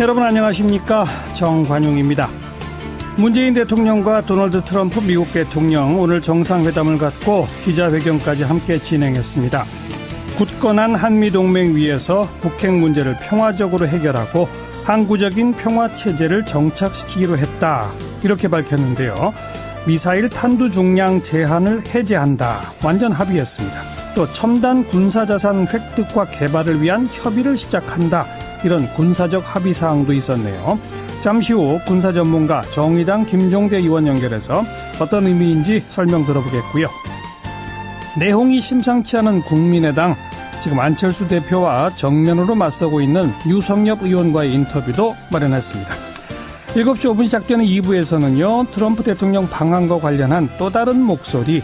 여러분 안녕하십니까? 정관용입니다. 문재인 대통령과 도널드 트럼프 미국 대통령 오늘 정상회담을 갖고 기자회견까지 함께 진행했습니다. 굳건한 한미동맹 위에서 북핵 문제를 평화적으로 해결하고 항구적인 평화체제를 정착시키기로 했다. 이렇게 밝혔는데요. 미사일 탄두 중량 제한을 해제한다. 완전 합의했습니다. 또 첨단 군사자산 획득과 개발을 위한 협의를 시작한다. 이런 군사적 합의 사항도 있었네요. 잠시 후 군사 전문가 정의당 김종대 의원 연결해서 어떤 의미인지 설명 들어보겠고요. 내홍이 심상치 않은 국민의당, 지금 안철수 대표와 정면으로 맞서고 있는 유성엽 의원과의 인터뷰도 마련했습니다. 7시 5분 시작되는 2부에서는요. 트럼프 대통령 방한과 관련한 또 다른 목소리,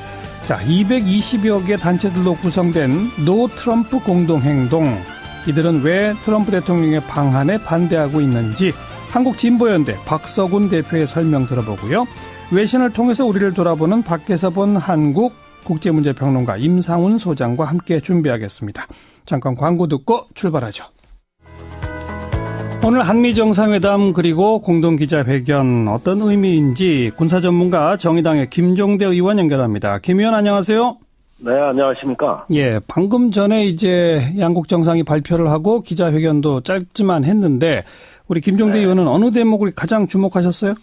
220여 개 단체들로 구성된 노 트럼프 공동행동, 이들은 왜 트럼프 대통령의 방한에 반대하고 있는지 한국진보연대 박서군 대표의 설명 들어보고요. 외신을 통해서 우리를 돌아보는 밖에서 본 한국 국제문제평론가 임상훈 소장과 함께 준비하겠습니다. 잠깐 광고 듣고 출발하죠. 오늘 한미정상회담 그리고 공동기자회견 어떤 의미인지 군사전문가 정의당의 김종대 의원 연결합니다. 김 의원 안녕하세요. 네, 안녕하십니까. 예, 방금 전에 이제 양국 정상이 발표를 하고 기자회견도 짧지만 했는데 우리 김종대 의원은 어느 대목을 가장 주목하셨어요?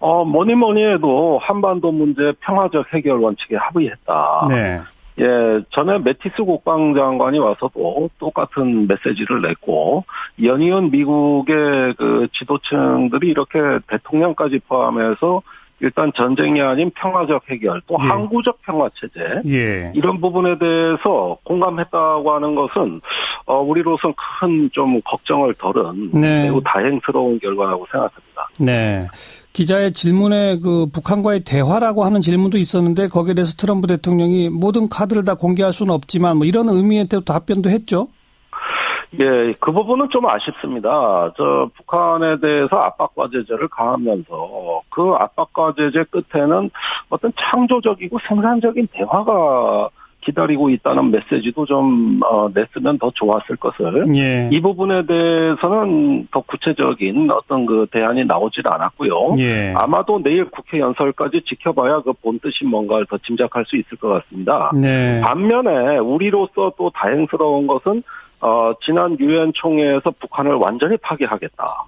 뭐니 해도 한반도 문제 평화적 해결 원칙에 합의했다. 네. 예, 전에 매티스 국방장관이 와서도 똑같은 메시지를 냈고, 연이은 미국의 그 지도층들이 이렇게 대통령까지 포함해서 일단 전쟁이 아닌 평화적 해결, 또 항구적 평화체제, 이런 부분에 대해서 공감했다고 하는 것은 우리로서는 큰 좀 걱정을 덜은 매우 다행스러운 결과라고 생각합니다. 네. 기자의 질문에 그 북한과의 대화라고 하는 질문도 있었는데 거기에 대해서 트럼프 대통령이 모든 카드를 다 공개할 수는 없지만 뭐 이런 의미에 대해서 답변도 했죠. 예, 그 부분은 좀 아쉽습니다. 북한에 대해서 압박과 제재를 가하면서 그 압박과 제재 끝에는 어떤 창조적이고 생산적인 대화가 기다리고 있다는 메시지도 좀 냈으면 더 좋았을 것을. 이 부분에 대해서는 더 구체적인 어떤 그 대안이 나오질 않았고요. 아마도 내일 국회 연설까지 지켜봐야 그 본뜻이 뭔가를 더 짐작할 수 있을 것 같습니다. 반면에 우리로서 또 다행스러운 것은 지난 유엔 총회에서 북한을 완전히 파괴하겠다.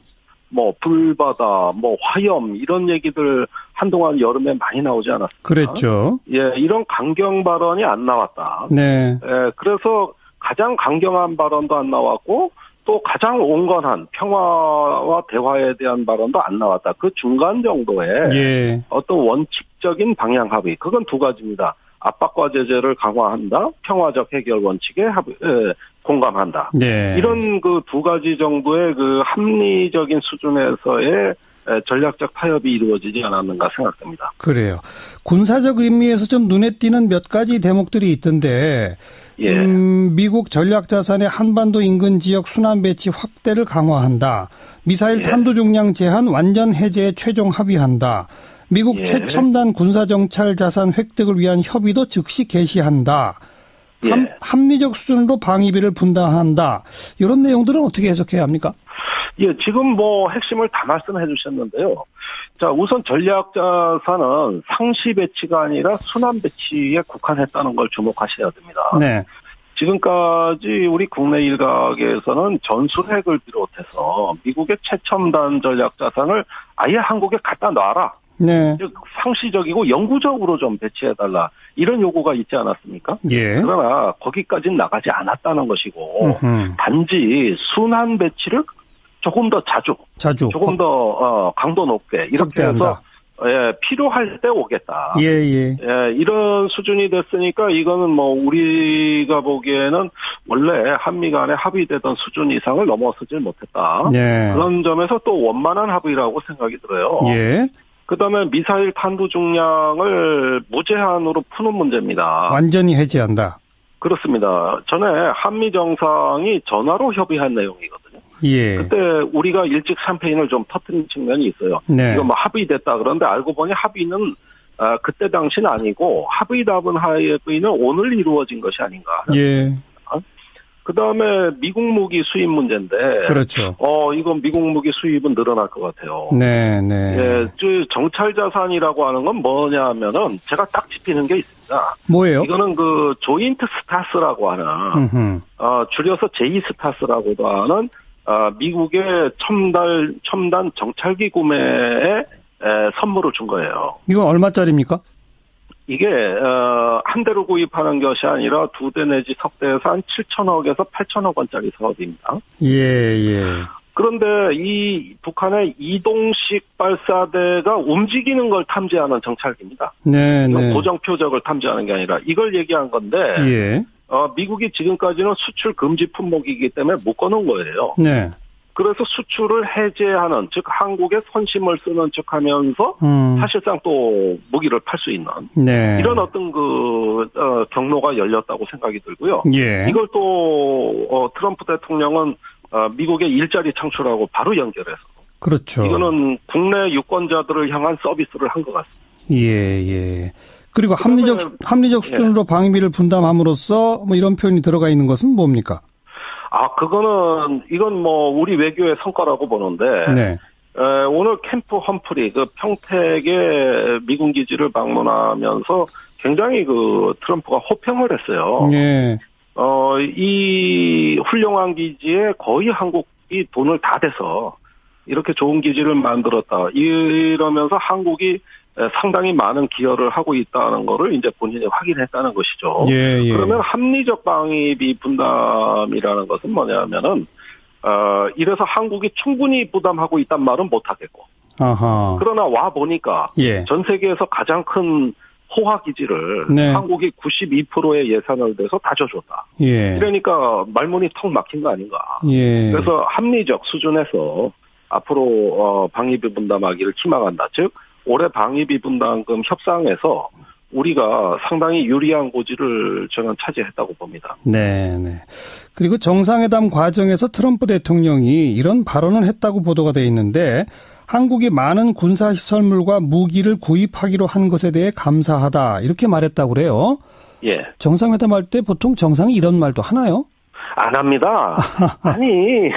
뭐 불바다, 뭐 화염 이런 얘기들 한동안 여름에 많이 나오지 않았습니까? 그랬죠. 예, 이런 강경 발언이 안 나왔다. 네. 예, 그래서 가장 강경한 발언도 안 나왔고 또 가장 온건한 평화와 대화에 대한 발언도 안 나왔다. 그 중간 정도의 어떤 원칙적인 방향 합의, 그건 두 가지입니다. 압박과 제재를 강화한다, 평화적 해결 원칙에 공감한다. 이런 그 두 가지 정도의 그 합리적인 수준에서의 전략적 타협이 이루어지지 않았는가 생각됩니다. 그래요. 군사적 의미에서 좀 눈에 띄는 몇 가지 대목들이 있던데, 미국 전략자산의 한반도 인근 지역 순환 배치 확대를 강화한다. 미사일 탄두 중량 제한 완전 해제에 최종 합의한다. 미국 최첨단 군사정찰 자산 획득을 위한 협의도 즉시 개시한다. 합리적 수준으로 방위비를 분담한다. 이런 내용들은 어떻게 해석해야 합니까? 예, 지금 뭐 핵심을 다 말씀해 주셨는데요. 자, 우선 전략자산은 상시 배치가 아니라 순환 배치에 국한했다는 걸 주목하셔야 됩니다. 네. 지금까지 우리 국내 일각에서는 전술핵을 비롯해서 미국의 최첨단 전략자산을 아예 한국에 갖다 놔라. 즉 상시적이고 영구적으로 좀 배치해달라. 이런 요구가 있지 않았습니까? 그러나 거기까지는 나가지 않았다는 것이고 단지 순환 배치를 조금 더 자주 조금 더 강도 높게 이렇게 해서 필요할 때 오겠다. 이런 수준이 됐으니까 이거는 뭐 우리가 보기에는 원래 한미 간에 합의되던 수준 이상을 넘어서질 못했다. 그런 점에서 또 원만한 합의라고 생각이 들어요. 그다음에 미사일 탄두 중량을 무제한으로 푸는 문제입니다. 완전히 해제한다. 그렇습니다. 전에 한미 정상이 전화로 협의한 내용이거든요. 그때 우리가 일찍 샴페인을 좀 터뜨린 측면이 있어요. 이거 뭐 합의됐다 그런데 알고 보니 합의는 그때 당시는 아니고 합의답은 합의는 오늘 이루어진 것이 아닌가. 그다음에 미국 무기 수입 문제인데. 그렇죠. 이건 미국 무기 수입은 늘어날 것 같아요. 네. 예, 정찰 자산이라고 하는 건 뭐냐면은 제가 딱 짚히는 게 있습니다. 뭐예요? 이거는 그 조인트 스타스라고 하는, 줄여서 제이스타스라고도 하는, 미국의 첨단 정찰기 구매에 선물을 준 거예요. 이건 얼마짜리입니까? 이게 한 대로 구입하는 것이 아니라 두 대 내지 석 대에서 한 7천억에서 8천억 원짜리 사업입니다. 예. 그런데 이 북한의 이동식 발사대가 움직이는 걸 탐지하는 정찰기입니다. 네. 고정 표적을 탐지하는 게 아니라 이걸 얘기한 건데, 예. 미국이 지금까지는 수출 금지 품목이기 때문에 묶어놓은 거예요. 네. 그래서 수출을 해제하는, 즉 한국의 선심을 쓰는 척하면서 사실상 또 무기를 팔 수 있는 네. 이런 어떤 경로가 열렸다고 생각이 들고요. 예. 이걸 또 트럼프 대통령은 미국의 일자리 창출하고 바로 연결해서, 그렇죠. 이거는 국내 유권자들을 향한 서비스를 한 것 같습니다. 예. 그리고 합리적 수준으로 방위비를 분담함으로써 뭐 이런 표현이 들어가 있는 것은 뭡니까? 이건 뭐 우리 외교의 성과라고 보는데, 네. 오늘 캠프 험프리 그 평택의 미군 기지를 방문하면서 굉장히 트럼프가 호평을 했어요. 예. 이 훌륭한 기지에 거의 한국이 돈을 다 대서 이렇게 좋은 기지를 만들었다. 이러면서 한국이 상당히 많은 기여를 하고 있다는 거를 이제 본인이 확인했다는 것이죠. 예. 그러면 합리적 방위비 분담이라는 것은 뭐냐면은, 이래서 한국이 충분히 부담하고 있단 말은 못 하겠고. 아하. 그러나 와 보니까 전 세계에서 가장 큰 호화 기지를 한국이 92%의 예산을 내서 다 줘줬다. 예. 그러니까 말문이 턱 막힌 거 아닌가. 예. 그래서 합리적 수준에서 앞으로 방위비 분담하기를 희망한다. 즉 올해 방위비 분담금 협상에서 우리가 상당히 유리한 고지를 저는 차지했다고 봅니다. 네. 그리고 정상회담 과정에서 트럼프 대통령이 이런 발언을 했다고 보도가 되어 있는데, 한국이 많은 군사시설물과 무기를 구입하기로 한 것에 대해 감사하다, 이렇게 말했다고 그래요. 예. 정상회담 할 때 보통 정상이 이런 말도 하나요? 안 합니다. 아니,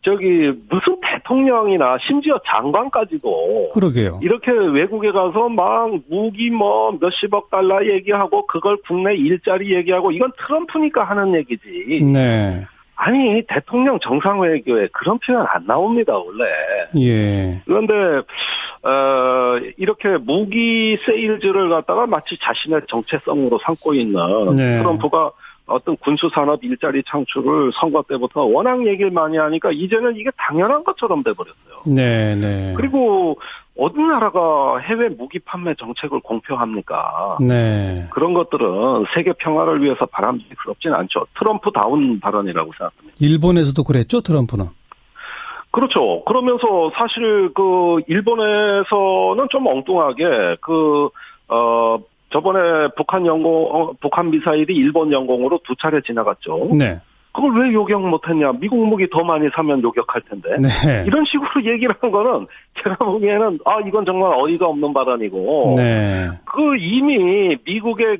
무슨 대통령이나 심지어 장관까지도. 그러게요. 이렇게 외국에 가서 막 무기 몇십억 달러 얘기하고 그걸 국내 일자리 얘기하고 이건 트럼프니까 하는 얘기지. 네. 아니, 대통령 정상회교에 그런 표현 안 나옵니다, 원래. 예. 그런데, 이렇게 무기 세일즈를 갖다가 마치 자신의 정체성으로 삼고 있는 트럼프가 어떤 군수산업 일자리 창출을 선거 때부터 워낙 얘기를 많이 하니까 이제는 이게 당연한 것처럼 돼버렸어요. 네. 그리고 어느 나라가 해외 무기 판매 정책을 공표합니까? 네. 그런 것들은 세계 평화를 위해서 바람직스럽진 않죠. 트럼프다운 발언이라고 생각합니다. 일본에서도 그랬죠, 트럼프는? 그렇죠. 그러면서 사실 일본에서는 좀 엉뚱하게 저번에 북한 미사일이 일본 영공으로 2차례 지나갔죠. 네. 그걸 왜 요격 못했냐? 미국 무기 더 많이 사면 요격할 텐데. 네. 이런 식으로 얘기를 하는 거는 제가 보기에는 이건 정말 어이가 없는 발언이고. 네. 이미 미국의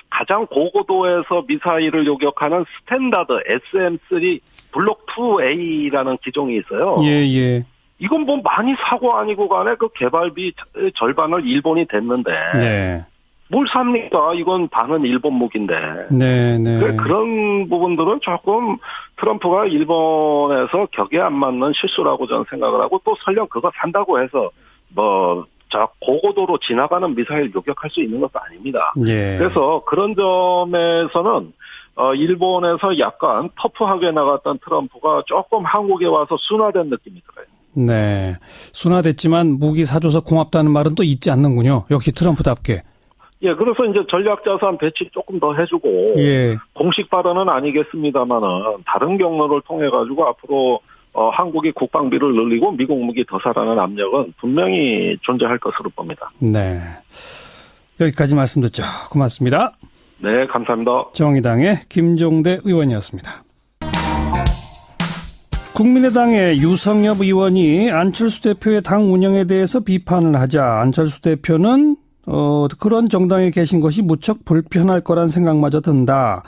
가장 고고도에서 미사일을 요격하는 스탠다드 SM-3 블록 2A라는 기종이 있어요. 예. 이건 뭐 많이 사고 아니고 간에 개발비 절반을 일본이 댔는데. 네. 뭘 삽니까? 이건 반은 일본 무기인데. 네. 그런 부분들은 조금 트럼프가 일본에서 격에 안 맞는 실수라고 저는 생각을 하고, 또 설령 그거 산다고 해서 고고도로 지나가는 미사일 요격할 수 있는 것도 아닙니다. 예. 그래서 그런 점에서는 일본에서 약간 터프하게 나갔던 트럼프가 조금 한국에 와서 순화된 느낌이 들어요. 네. 순화됐지만 무기 사줘서 고맙다는 말은 또 잊지 않는군요. 역시 트럼프답게. 예, 그래서 이제 전략자산 배치 조금 더 해주고, 공식 발언은 아니겠습니다만은, 다른 경로를 통해가지고 앞으로, 한국이 국방비를 늘리고 미국 무기 더 사라는 압력은 분명히 존재할 것으로 봅니다. 네. 여기까지 말씀 듣죠. 고맙습니다. 네, 감사합니다. 정의당의 김종대 의원이었습니다. 국민의당의 유성엽 의원이 안철수 대표의 당 운영에 대해서 비판을 하자 안철수 대표는 그런 정당에 계신 것이 무척 불편할 거란 생각마저 든다.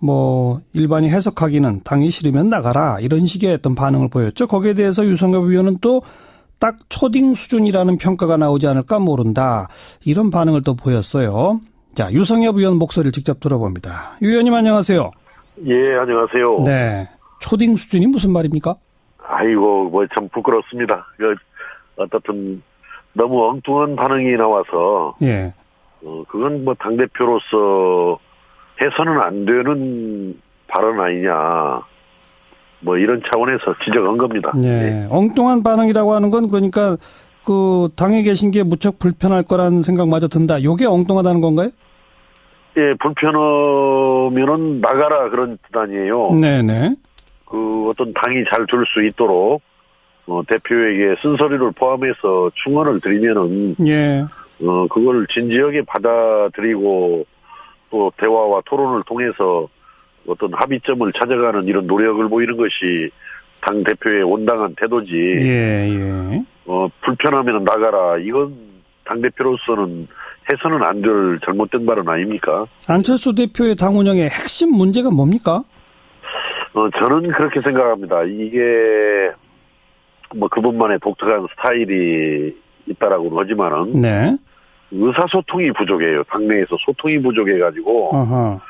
뭐 일반이 해석하기는 당이 싫으면 나가라 이런 식의 어떤 반응을 보였죠. 거기에 대해서 유성엽 의원은 또 딱 초딩 수준이라는 평가가 나오지 않을까 모른다. 이런 반응을 또 보였어요. 자, 유성엽 의원 목소리를 직접 들어봅니다. 유 의원님 안녕하세요. 예, 안녕하세요. 네. 초딩 수준이 무슨 말입니까? 아이고, 뭐 참 부끄럽습니다. 어떻든 너무 엉뚱한 반응이 나와서 예. 그건 뭐 당대표로서 해서는 안 되는 발언 아니냐. 뭐 이런 차원에서 지적한 겁니다. 네. 예. 엉뚱한 반응이라고 하는 건 그러니까 그 당에 계신 게 무척 불편할 거라는 생각마저 든다. 요게 엉뚱하다는 건가요? 예, 불편하면은 나가라 그런 뜻 아니에요. 네네. 그 어떤 당이 잘 될 수 있도록 대표에게 쓴소리를 포함해서 충원을 드리면은 예. 그걸 진지하게 받아들이고 또 대화와 토론을 통해서 어떤 합의점을 찾아가는 이런 노력을 보이는 것이 당 대표의 온당한 태도지. 예, 예. 불편하면 나가라. 이건 당 대표로서는 해서는 안 될 잘못된 발언 아닙니까? 안철수 대표의 당 운영의 핵심 문제가 뭡니까? 저는 그렇게 생각합니다. 이게 뭐 그분만의 독특한 스타일이 있다라고는 하지만은 네. 의사소통이 부족해요. 당내에서 소통이 부족해가지고 어허.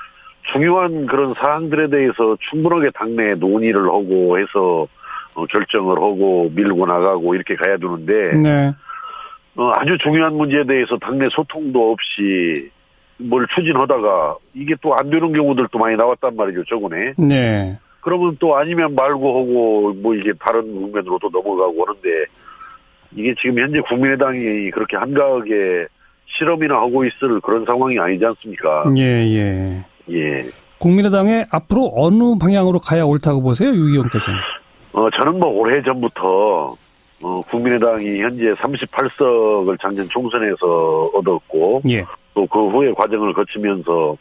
중요한 그런 사항들에 대해서 충분하게 당내에 논의를 하고 해서 결정을 하고 밀고 나가고 이렇게 가야 되는데 네. 아주 중요한 문제에 대해서 당내 소통도 없이 뭘 추진하다가 이게 또 안 되는 경우들도 많이 나왔단 말이죠. 저번에. 네. 그러면 또 아니면 말고 하고 뭐 이게 다른 국면으로 또 넘어가고 하는데 이게 지금 현재 국민의당이 그렇게 한가하게 실험이나 하고 있을 그런 상황이 아니지 않습니까? 예. 예. 국민의당에 앞으로 어느 방향으로 가야 옳다고 보세요, 유 의원께서는? 저는 뭐 오래전부터 국민의당이 현재 38석을 작년 총선에서 얻었고 예. 또 그 후에 과정을 거치면서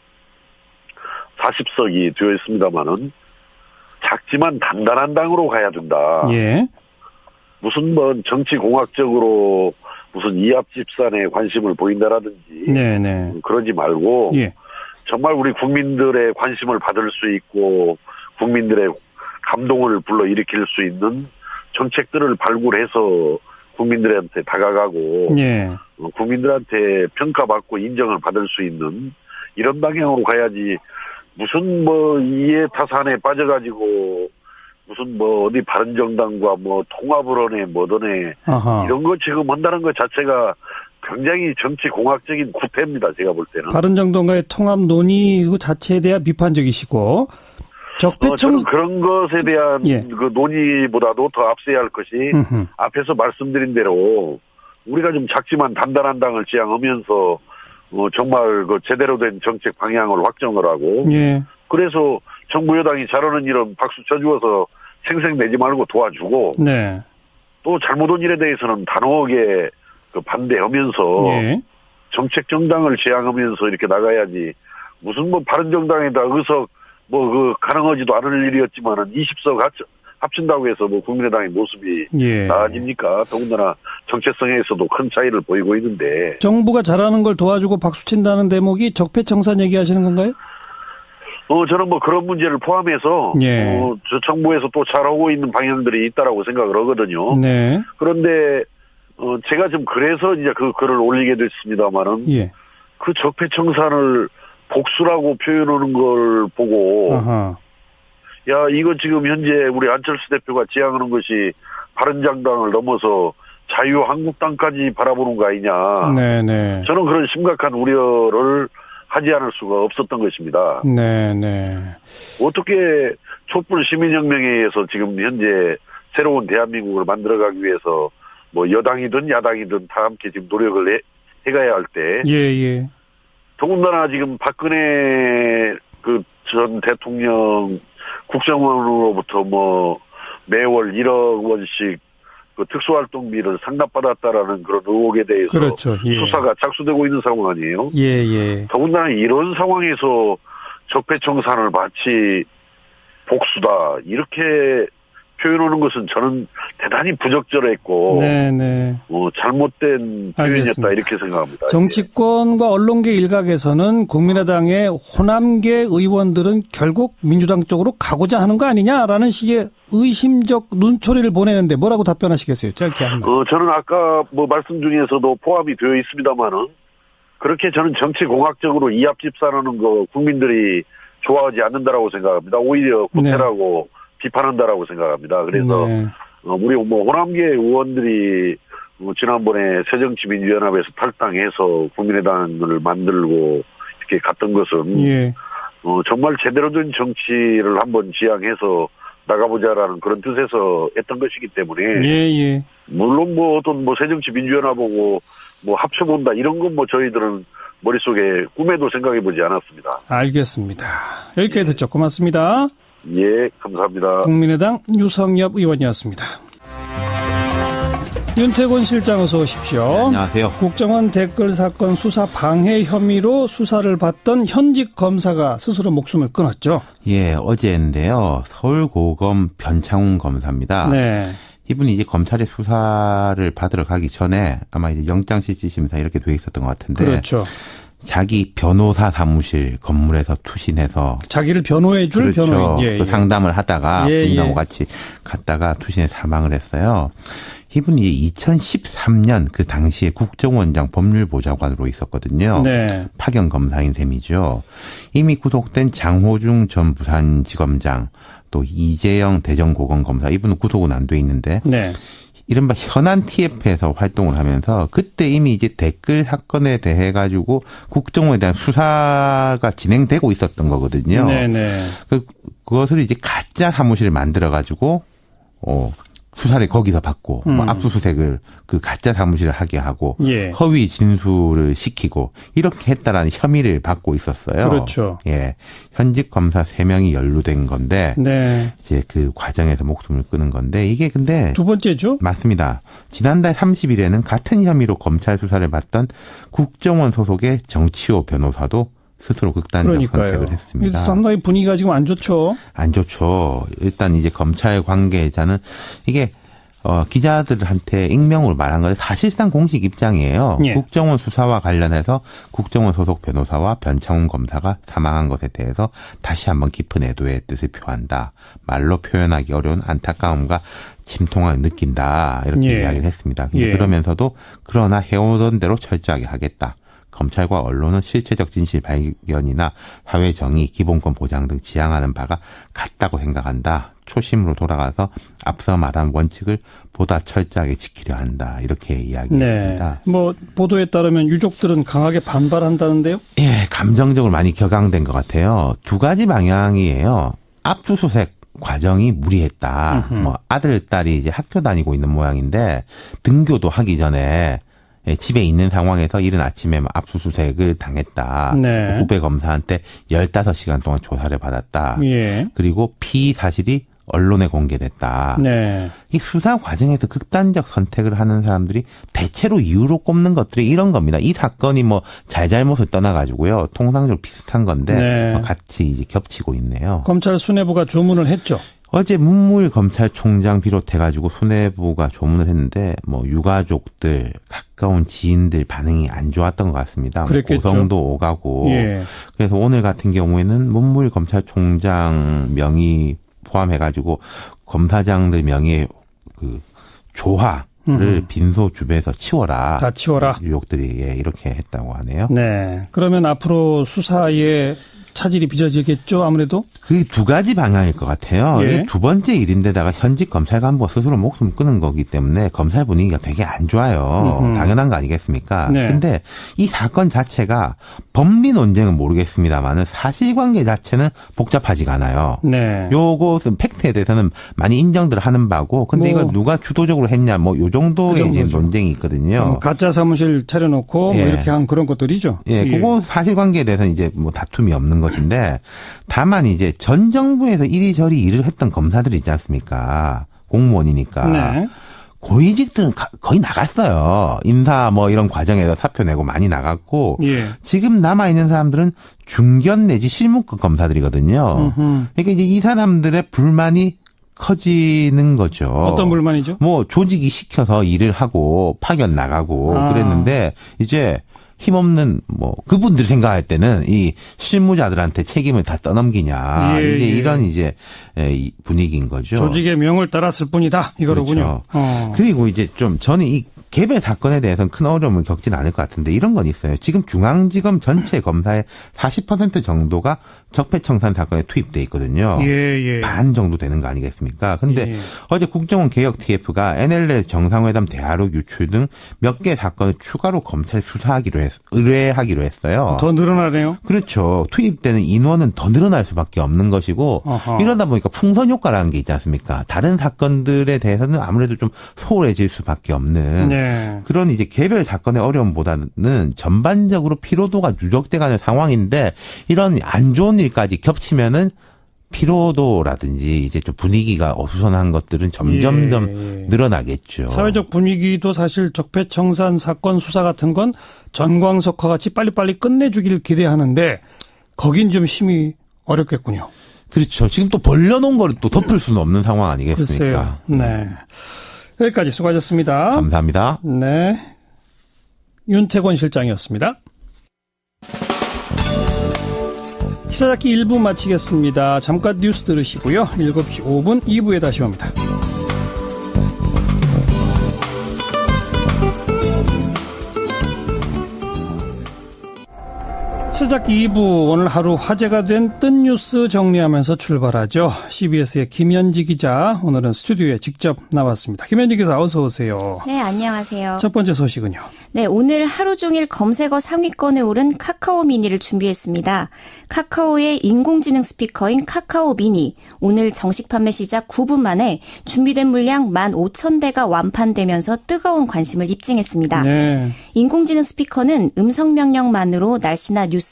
40석이 되어 있습니다만은 작지만 단단한 당으로 가야 된다. 예. 무슨 뭐 정치 공학적으로 무슨 이합집산에 관심을 보인다라든지 네네. 그러지 말고 예. 정말 우리 국민들의 관심을 받을 수 있고 국민들의 감동을 불러일으킬 수 있는 정책들을 발굴해서 국민들한테 다가가고 예. 국민들한테 평가받고 인정을 받을 수 있는 이런 방향으로 가야지 무슨 뭐 이해타산에 빠져가지고 무슨 뭐 어디 바른정당과 뭐 통합을 하네 뭐더네 이런 거 지금 한다는 것 자체가 굉장히 정치 공학적인 구태입니다. 제가 볼 때는. 바른정당과의 통합 논의 그 자체에 대한 비판적이시고 저는 그런 것에 대한 예. 그 논의보다도 더 앞서야 할 것이 앞에서 말씀드린 대로 우리가 좀 작지만 단단한 당을 지향하면서 정말 그 제대로 된 정책 방향을 확정을 하고 예. 그래서 정부 여당이 잘하는 일은 박수 쳐주어서 생색내지 말고 도와주고 네. 또 잘못한 일에 대해서는 단호하게 그 반대하면서 예. 정책 정당을 지향하면서 이렇게 나가야지 무슨 뭐 바른정당에다 의석 뭐 그 가능하지도 않을 일이었지만은 20석 합친다고 해서 뭐 국민의당의 모습이 예. 나아집니까? 더군다나 정체성에서도 큰 차이를 보이고 있는데 정부가 잘하는 걸 도와주고 박수친다는 대목이 적폐청산 얘기하시는 건가요? 저는 뭐 그런 문제를 포함해서 예. 저 정부에서 또 잘하고 있는 방향들이 있다라고 생각을 하거든요. 네. 그런데 제가 좀 그래서 이제 그 글을 올리게 됐습니다만은 예. 그 적폐청산을 복수라고 표현하는 걸 보고 아하. 야 이거 지금 현재 우리 안철수 대표가 지향하는 것이 바른정당을 넘어서 자유한국당까지 바라보는 거 아니냐. 네네. 저는 그런 심각한 우려를 하지 않을 수가 없었던 것입니다. 네네. 어떻게 촛불 시민혁명에 의해서 지금 현재 새로운 대한민국을 만들어가기 위해서 뭐 여당이든 야당이든 다 함께 지금 노력을 해가야 할 때. 예. 더군다나 지금 박근혜 그 전 대통령 국정원으로부터 뭐 매월 1억 원씩 그 특수활동비를 상납받았다라는 그런 의혹에 대해서 그렇죠. 예. 수사가 착수되고 있는 상황 아니에요? 예. 더군다나 이런 상황에서 적폐청산을 마치 복수다 이렇게 표현하는 것은 저는 대단히 부적절했고 네네. 잘못된 표현이었다 알겠습니다. 이렇게 생각합니다. 정치권과 언론계 일각에서는 국민의당의 호남계 의원들은 결국 민주당 쪽으로 가고자 하는 거 아니냐라는 식의 의심적 눈초리를 보내는데 뭐라고 답변하시겠어요? 짧게 한 말. 저는 아까 말씀 중에서도 포함이 되어 있습니다만은 그렇게 저는 정치공학적으로 이합집산하는 거 국민들이 좋아하지 않는다라고 생각합니다. 오히려 구태라고 비판한다라고 생각합니다. 그래서 우리 호남계 의원들이 지난번에 새정치민주연합에서 탈당해서 국민의당을 만들고 이렇게 갔던 것은 정말 제대로 된 정치를 한번 지향해서 나가보자라는 그런 뜻에서 했던 것이기 때문에 물론 어떤 새정치민주연합하고 합쳐본다 이런 건 저희들은 머릿속에 꿈에도 생각해보지 않았습니다. 알겠습니다. 여기까지 듣죠. 고맙습니다. 예, 감사합니다. 국민의당 유성엽 의원이었습니다. 윤태곤 실장 어서 오십시오. 안녕하세요. 국정원 댓글 사건 수사 방해 혐의로 수사를 받던 현직 검사가 스스로 목숨을 끊었죠. 예, 어제인데요. 서울고검 변창훈 검사입니다. 네. 이분이 이제 검찰의 수사를 받으러 가기 전에 아마 이제 영장실질심사 이렇게 돼 있었던 것 같은데. 그렇죠. 자기 변호사 사무실 건물에서 투신해서 자기를 변호해 줄 변호인. 상담을 하다가 본인하고 같이 갔다가 투신해 사망을 했어요. 이분이 2013년 그 당시에 국정원장 법률보좌관으로 있었거든요. 네. 파견 검사인 셈이죠. 이미 구속된 장호중 전 부산지검장 또 이재영 대전고검검사 이분은 구속은 안 돼 있는데 이른바 현안 TF에서 활동을 하면서 그때 이미 이제 댓글 사건에 대해 가지고 국정원에 대한 수사가 진행되고 있었던 거거든요. 네네. 그것을 이제 가짜 사무실을 만들어 가지고 수사를 거기서 받고 압수수색을 그 가짜 사무실을 하게 하고 허위 진술을 시키고 이렇게 했다라는 혐의를 받고 있었어요. 그렇죠. 예, 현직 검사 3명이 연루된 건데 이제 그 과정에서 목숨을 끊은 건데 이게 근데 두 번째죠? 맞습니다. 지난달 30일에는 같은 혐의로 검찰 수사를 받던 국정원 소속의 정치호 변호사도 스스로 극단적 선택을 했습니다. 상당히 분위기가 지금 안 좋죠. 안 좋죠. 일단 이제 검찰 관계자는 이게 기자들한테 익명으로 말한 건데 사실상 공식 입장이에요. 국정원 수사와 관련해서 국정원 소속 변호사와 변창훈 검사가 사망한 것에 대해서 다시 한번 깊은 애도의 뜻을 표한다. 말로 표현하기 어려운 안타까움과 침통함을 느낀다. 이렇게 이야기를 했습니다. 그러면서도 그러나 해오던 대로 철저하게 하겠다. 검찰과 언론은 실체적 진실 발견이나 사회 정의, 기본권 보장 등 지향하는 바가 같다고 생각한다. 초심으로 돌아가서 앞서 말한 원칙을 보다 철저하게 지키려 한다. 이렇게 이야기했습니다. 보도에 따르면 유족들은 강하게 반발한다는데요? 예, 감정적으로 많이 격앙된 것 같아요. 두 가지 방향이에요. 압수수색 과정이 무리했다. 아들, 딸이 이제 학교 다니고 있는 모양인데 등교도 하기 전에 집에 있는 상황에서 이른 아침에 압수수색을 당했다. 후배 검사한테 15시간 동안 조사를 받았다. 그리고 피의 사실이 언론에 공개됐다. 이 수사 과정에서 극단적 선택을 하는 사람들이 대체로 이유로 꼽는 것들이 이런 겁니다. 이 사건이 잘잘못을 떠나가지고요. 통상적으로 비슷한 건데 같이 이제 겹치고 있네요. 검찰 수뇌부가 조문을 했죠. 어제 문무일 검찰총장 비롯해가지고 수뇌부가 조문을 했는데 유가족들 가까운 지인들 반응이 안 좋았던 것 같습니다. 고성도 오가고 그래서 오늘 같은 경우에는 문무일 검찰총장 명의 포함해가지고 검사장들 명의 그 조화를 빈소 주변에서 치워라. 다 치워라. 유족들이 이렇게 했다고 하네요. 네. 그러면 앞으로 수사에 차질이 빚어지겠죠, 아무래도? 그게 두 가지 방향일 것 같아요. 이게 두 번째 일인데다가 현직 검찰 간부가 스스로 목숨 끊은 거기 때문에 검찰 분위기가 되게 안 좋아요. 당연한 거 아니겠습니까? 근데 이 사건 자체가 법리 논쟁은 모르겠습니다만은 사실관계 자체는 복잡하지가 않아요. 요것은 팩트에 대해서는 많이 인정들 하는 바고, 근데 이걸 누가 주도적으로 했냐, 요 정도의 이제 논쟁이 있거든요. 가짜 사무실 차려놓고 이렇게 한 그런 것들이죠. 그거 사실관계에 대해서는 이제 다툼이 없는 것인데, 다만 이제 전 정부에서 이리저리 일을 했던 검사들이 있지 않습니까? 공무원이니까. 고위직들은 거의 나갔어요. 인사 이런 과정에서 사표 내고 많이 나갔고, 지금 남아있는 사람들은 중견 내지 실무급 검사들이거든요. 그러니까 이제 이 사람들의 불만이 커지는 거죠. 어떤 불만이죠? 뭐 조직이 시켜서 일을 하고 파견 나가고 그랬는데 이제 힘없는 뭐 그분들이 생각할 때는 이 실무자들한테 책임을 다 떠넘기냐 이제 이런 이제 분위기인 거죠. 조직의 명을 따랐을 뿐이다 이거로군요. 그렇죠. 그리고 이제 좀 저는 이 개별 사건에 대해서는 큰 어려움을 겪지는 않을 것 같은데 이런 건 있어요. 지금 중앙지검 전체 검사의 40% 정도가 적폐청산 사건에 투입돼 있거든요. 반 정도 되는 거 아니겠습니까? 근데 어제 국정원 개혁 TF가 NLL 정상회담 대화록 유출 등 몇 개 사건을 추가로 검찰 수사하기로 의뢰하기로 했어요. 더 늘어나네요. 그렇죠. 투입되는 인원은 더 늘어날 수밖에 없는 것이고 이러다 보니까 풍선 효과라는 게 있지 않습니까? 다른 사건들에 대해서는 아무래도 좀 소홀해질 수밖에 없는 그런 이제 개별 사건의 어려움보다는 전반적으로 피로도가 누적돼가는 상황인데 이런 안 좋은 일까지 겹치면은 피로도라든지 이제 좀 분위기가 어수선한 것들은 점점점 늘어나겠죠. 사회적 분위기도 사실 적폐청산 사건 수사 같은 건 전광석화 같이 빨리빨리 끝내주길 기대하는데 거긴 좀 힘이 어렵겠군요. 그렇죠. 지금 또 벌려놓은 거를 또 덮을 수는 없는 상황 아니겠습니까? 글쎄요. 네. 여기까지 수고하셨습니다. 감사합니다. 네. 윤태권 실장이었습니다. 시사잡기 1부 마치겠습니다. 잠깐 뉴스 들으시고요. 7시 5분 2부에 다시 옵니다. 시사잡기 2부 오늘 하루 화제가 된 뜬 뉴스 정리하면서 출발하죠. CBS의 김현지 기자 오늘은 스튜디오에 직접 나왔습니다. 김현지 기자 어서 오세요. 네, 안녕하세요. 첫 번째 소식은요. 네, 오늘 하루 종일 검색어 상위권에 오른 카카오 미니를 준비했습니다. 카카오의 인공지능 스피커인 카카오 미니. 오늘 정식 판매 시작 9분 만에 준비된 물량 15,000대가 완판되면서 뜨거운 관심을 입증했습니다. 네. 인공지능 스피커는 음성 명령만으로 날씨나 뉴스,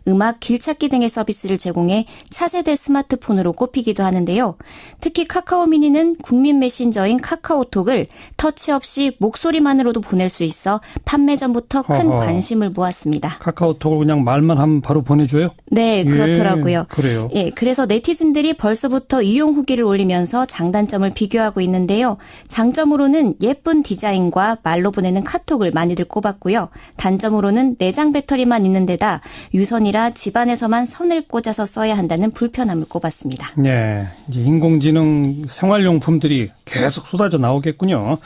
음악, 길찾기 등의 서비스를 제공해 차세대 스마트폰으로 꼽히기도 하는데요. 특히 카카오 미니는 국민 메신저인 카카오톡을 터치 없이 목소리만으로도 보낼 수 있어 판매 전부터 큰 관심을 모았습니다. 카카오톡을 그냥 말만 하면 바로 보내줘요? 네, 그렇더라고요. 그래요? 예, 그래서 네티즌들이 벌써부터 이용 후기를 올리면서 장단점을 비교하고 있는데요. 장점으로는 예쁜 디자인과 말로 보내는 카톡을 많이들 꼽았고요. 단점으로는 내장 배터리만 있는 데다 유선이라 집안에서만 선을 꽂아서 써야 한다는 불편함을 꼽았습니다. 네, 이제 인공지능 생활용품들이 계속 쏟아져 나오겠군요.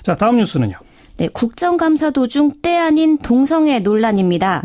자, 다음 뉴스는요. 네, 국정감사 도중 때 아닌 동성애 논란입니다.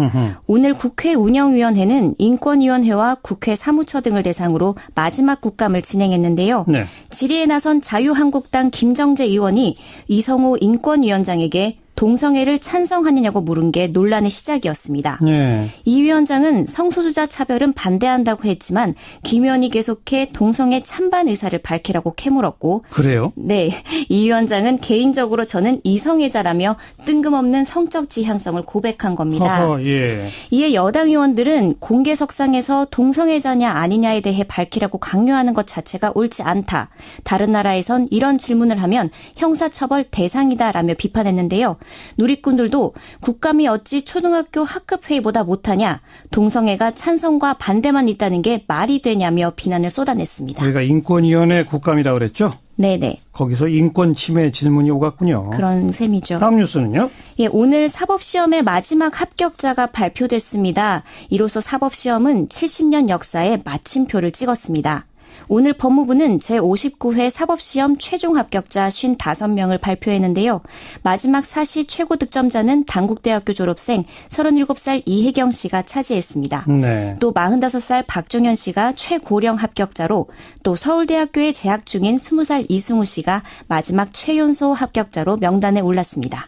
오늘 국회 운영위원회는 인권위원회와 국회 사무처 등을 대상으로 마지막 국감을 진행했는데요. 네. 질의에 나선 자유한국당 김정재 의원이 이성호 인권위원장에게 동성애를 찬성하느냐고 물은 게 논란의 시작이었습니다. 네. 이 위원장은 성소수자 차별은 반대한다고 했지만 김 의원이 계속해 동성애 찬반 의사를 밝히라고 캐물었고. 그래요? 네. 이 위원장은 개인적으로 저는 이성애자라며 뜬금없는 성적 지향성을 고백한 겁니다. 예. 이에 여당 의원들은 공개석상에서 동성애자냐 아니냐에 대해 밝히라고 강요하는 것 자체가 옳지 않다. 다른 나라에선 이런 질문을 하면 형사처벌 대상이다라며 비판했는데요. 누리꾼들도 국감이 어찌 초등학교 학급회의보다 못하냐, 동성애가 찬성과 반대만 있다는 게 말이 되냐며 비난을 쏟아냈습니다. 우리가 인권위원회 국감이라고 그랬죠? 네네. 거기서 인권 침해 질문이 오갔군요. 그런 셈이죠. 다음 뉴스는요? 예, 오늘 사법시험의 마지막 합격자가 발표됐습니다. 이로써 사법시험은 70년 역사에 마침표를 찍었습니다. 오늘 법무부는 제59회 사법시험 최종 합격자 55명을 발표했는데요. 마지막 사시 최고 득점자는 단국대학교 졸업생 37살 이혜경 씨가 차지했습니다. 네. 또 45살 박종현 씨가 최고령 합격자로 또 서울대학교에 재학 중인 20살 이승우 씨가 마지막 최연소 합격자로 명단에 올랐습니다.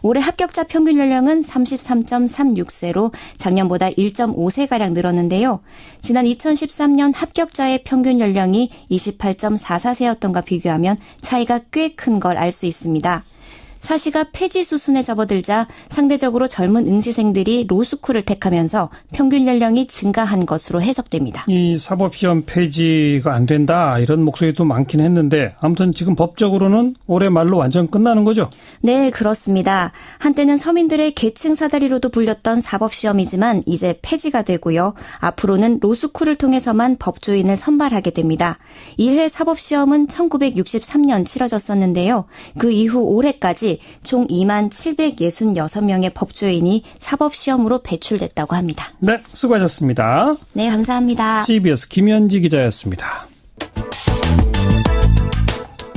올해 합격자 평균 연령은 33.36세로 작년보다 1.5세가량 늘었는데요. 지난 2013년 합격자의 평균 연령이 28.44세였던가 비교하면 차이가 꽤 큰 걸 알 수 있습니다. 사시가 폐지 수순에 접어들자 상대적으로 젊은 응시생들이 로스쿨을 택하면서 평균 연령이 증가한 것으로 해석됩니다. 이 사법시험 폐지가 안 된다 이런 목소리도 많긴 했는데 아무튼 지금 법적으로는 올해 말로 완전 끝나는 거죠? 네, 그렇습니다. 한때는 서민들의 계층 사다리로도 불렸던 사법시험이지만 이제 폐지가 되고요. 앞으로는 로스쿨을 통해서만 법조인을 선발하게 됩니다. 1회 사법시험은 1963년 치러졌었는데요. 그 이후 올해까지 총 2만 766명의 법조인이 사법시험으로 배출됐다고 합니다. 네, 수고하셨습니다. 네, 감사합니다. CBS 김현지 기자였습니다.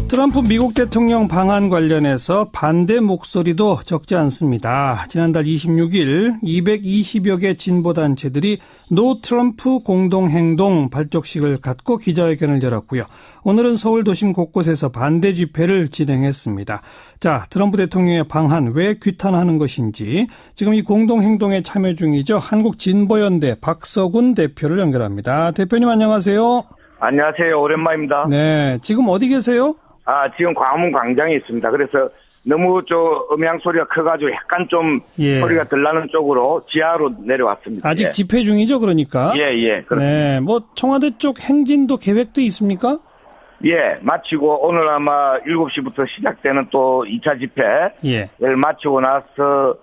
트럼프 미국 대통령 방한 관련해서 반대 목소리도 적지 않습니다. 지난달 26일 220여 개 진보단체들이 노 트럼프 공동행동 발족식을 갖고 기자회견을 열었고요. 오늘은 서울 도심 곳곳에서 반대 집회를 진행했습니다. 자, 트럼프 대통령의 방한 왜 규탄하는 것인지 지금 이 공동행동에 참여 중이죠. 한국진보연대 박서군 대표를 연결합니다. 대표님 안녕하세요. 안녕하세요. 오랜만입니다. 네, 지금 어디 계세요? 지금 광화문 광장에 있습니다. 그래서 너무 음향 소리가 커가지고 약간 좀 소리가 덜 나는 쪽으로 지하로 내려왔습니다. 아직 집회 중이죠, 그러니까? 예. 그렇습니다. 네, 뭐 청와대 쪽 행진도 계획도 있습니까? 예, 마치고 오늘 아마 7시부터 시작되는 또 2차 집회를 마치고 나서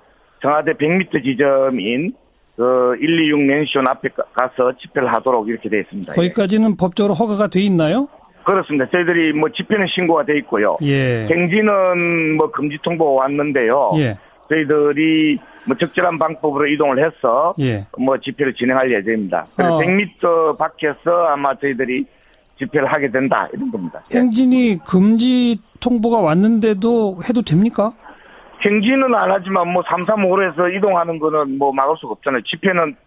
청와대 100m 지점인 126 맨션 앞에 가서 집회를 하도록 이렇게 되어 있습니다. 거기까지는 법적으로 허가가 돼 있나요? 그렇습니다. 저희들이 집회는 신고가 돼 있고요. 행진은 금지 통보가 왔는데요. 저희들이 적절한 방법으로 이동을 해서 집회를 진행할 예정입니다. 그래서 100m 밖에서 아마 저희들이 집회를 하게 된다 이런 겁니다. 행진이 금지 통보가 왔는데도 해도 됩니까? 행진은 안 하지만 335호에서 이동하는 거는 막을 수가 없잖아요. 집회는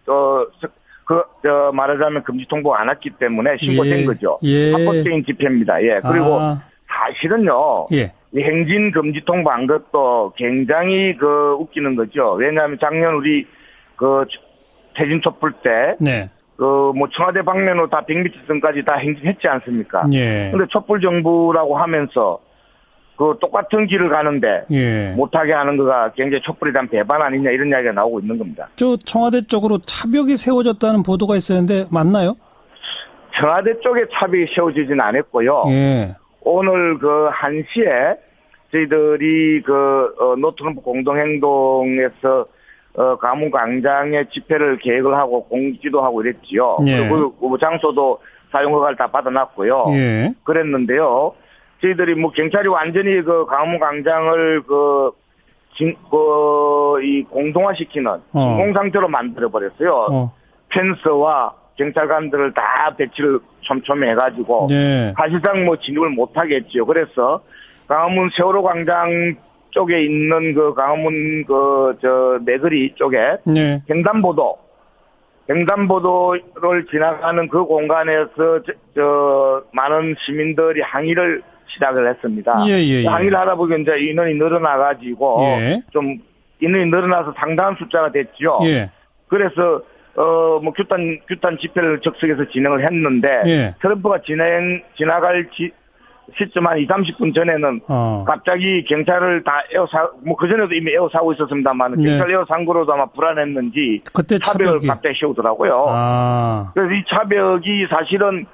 말하자면 금지 통보가 안 왔기 때문에 신고된 거죠. 합법적인 집회입니다. 그리고 사실은요. 이 행진 금지 통보 한 것도 굉장히 웃기는 거죠. 왜냐하면 작년 우리 퇴진 촛불 때 청와대 방면으로 다 100m선까지 다 행진했지 않습니까? 근데 촛불 정부라고 하면서 똑같은 길을 가는데 못하게 하는 거가 굉장히 촛불에 대한 배반 아니냐 이런 이야기가 나오고 있는 겁니다. 청와대 쪽으로 차벽이 세워졌다는 보도가 있었는데 맞나요? 청와대 쪽에 차벽이 세워지진 않았고요. 오늘 1시에 저희들이 노트럼프 공동행동에서 광화문 광장에 집회를 계획을 하고 공지도 하고 이랬지요. 그리고 장소도 사용 허가를 다 받아놨고요. 그랬는데요. 저희들이 경찰이 완전히 광화문 광장을 이 공동화시키는 진공 상태로 만들어 버렸어요. 펜스와 경찰관들을 다 배치를 촘촘히 해가지고 사실상 진입을 못하게 했죠. 그래서 광화문 세월호 광장 쪽에 있는 광화문 내거리 쪽에 횡단보도를 지나가는 그 공간에서 많은 시민들이 항의를 시작을 했습니다. 항의를 하다 보니 이제 인원이 늘어나가지고 좀 인원이 늘어나서 상당한 숫자가 됐죠. 그래서 규탄 집회를 적석에서 진행을 했는데 트럼프가 지나갈 시점 한 20-30분 전에는 갑자기 경찰을 다 그전에도 이미 에워싸고 있었습니다만 경찰 에워싼 거로도 아마 불안했는지 그때 차벽을 갑자기 씌우더라고요. 그래서 이 차벽이 사실은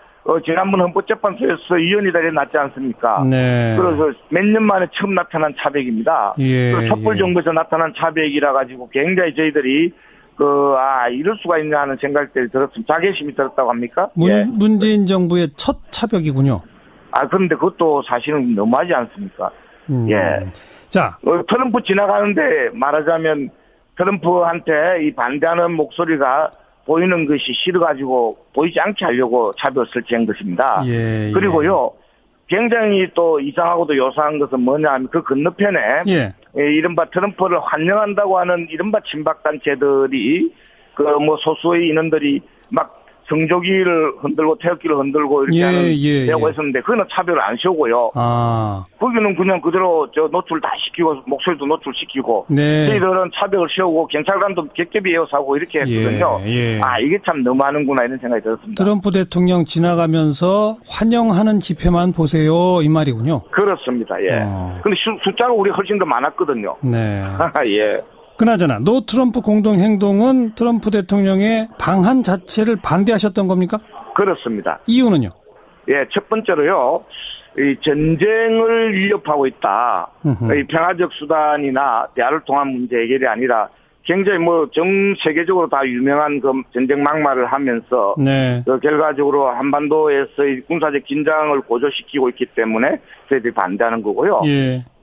지난번 헌법재판소에서 위헌이다 났지 않습니까? 그래서 몇 년 만에 처음 나타난 차벽입니다. 그리고 촛불 정부에서 나타난 차벽이라 가지고 굉장히 저희들이 이럴 수가 있냐 하는 생각들이 들었습니다. 자괴심이 들었다고 합니까? 문재인 정부의 첫 차벽이군요. 그런데 그것도 사실은 너무하지 않습니까? 자. 트럼프 지나가는데 말하자면 트럼프한테 이 반대하는 목소리가 보이는 것이 싫어가지고 보이지 않게 하려고 차벽을 설치한 것입니다. 그리고요, 굉장히 또 이상하고도 요상한 것은 뭐냐 하면 그 건너편에 이른바 트럼프를 환영한다고 하는 이른바 친박단체들이 소수의 인원들이 막 성조기를 흔들고 태극기를 흔들고 이렇게 하는 배우가 있었는데 그거는 차별을 안 세우고요. 거기는 그냥 그대로 노출 다 시키고 목소리도 노출시키고 저희들은 차별을 세우고 경찰관도 객geb이 에워싸고 이렇게 했거든요. 이게 참 너무하는구나 이런 생각이 들었습니다. 트럼프 대통령 지나가면서 환영하는 집회만 보세요 이 말이군요. 그렇습니다. 근데 숫자가 우리 훨씬 더 많았거든요. 네. 예. 그나저나 노 트럼프 공동행동은 트럼프 대통령의 방한 자체를 반대하셨던 겁니까? 그렇습니다. 이유는요? 예, 첫 번째로요. 이 전쟁을 위협하고 있다. 이 평화적 수단이나 대화를 통한 문제 해결이 아니라 굉장히 전 세계적으로 다 유명한 그 전쟁 막말을 하면서 그 결과적으로 한반도에서의 군사적 긴장을 고조시키고 있기 때문에 저희들이 반대하는 거고요.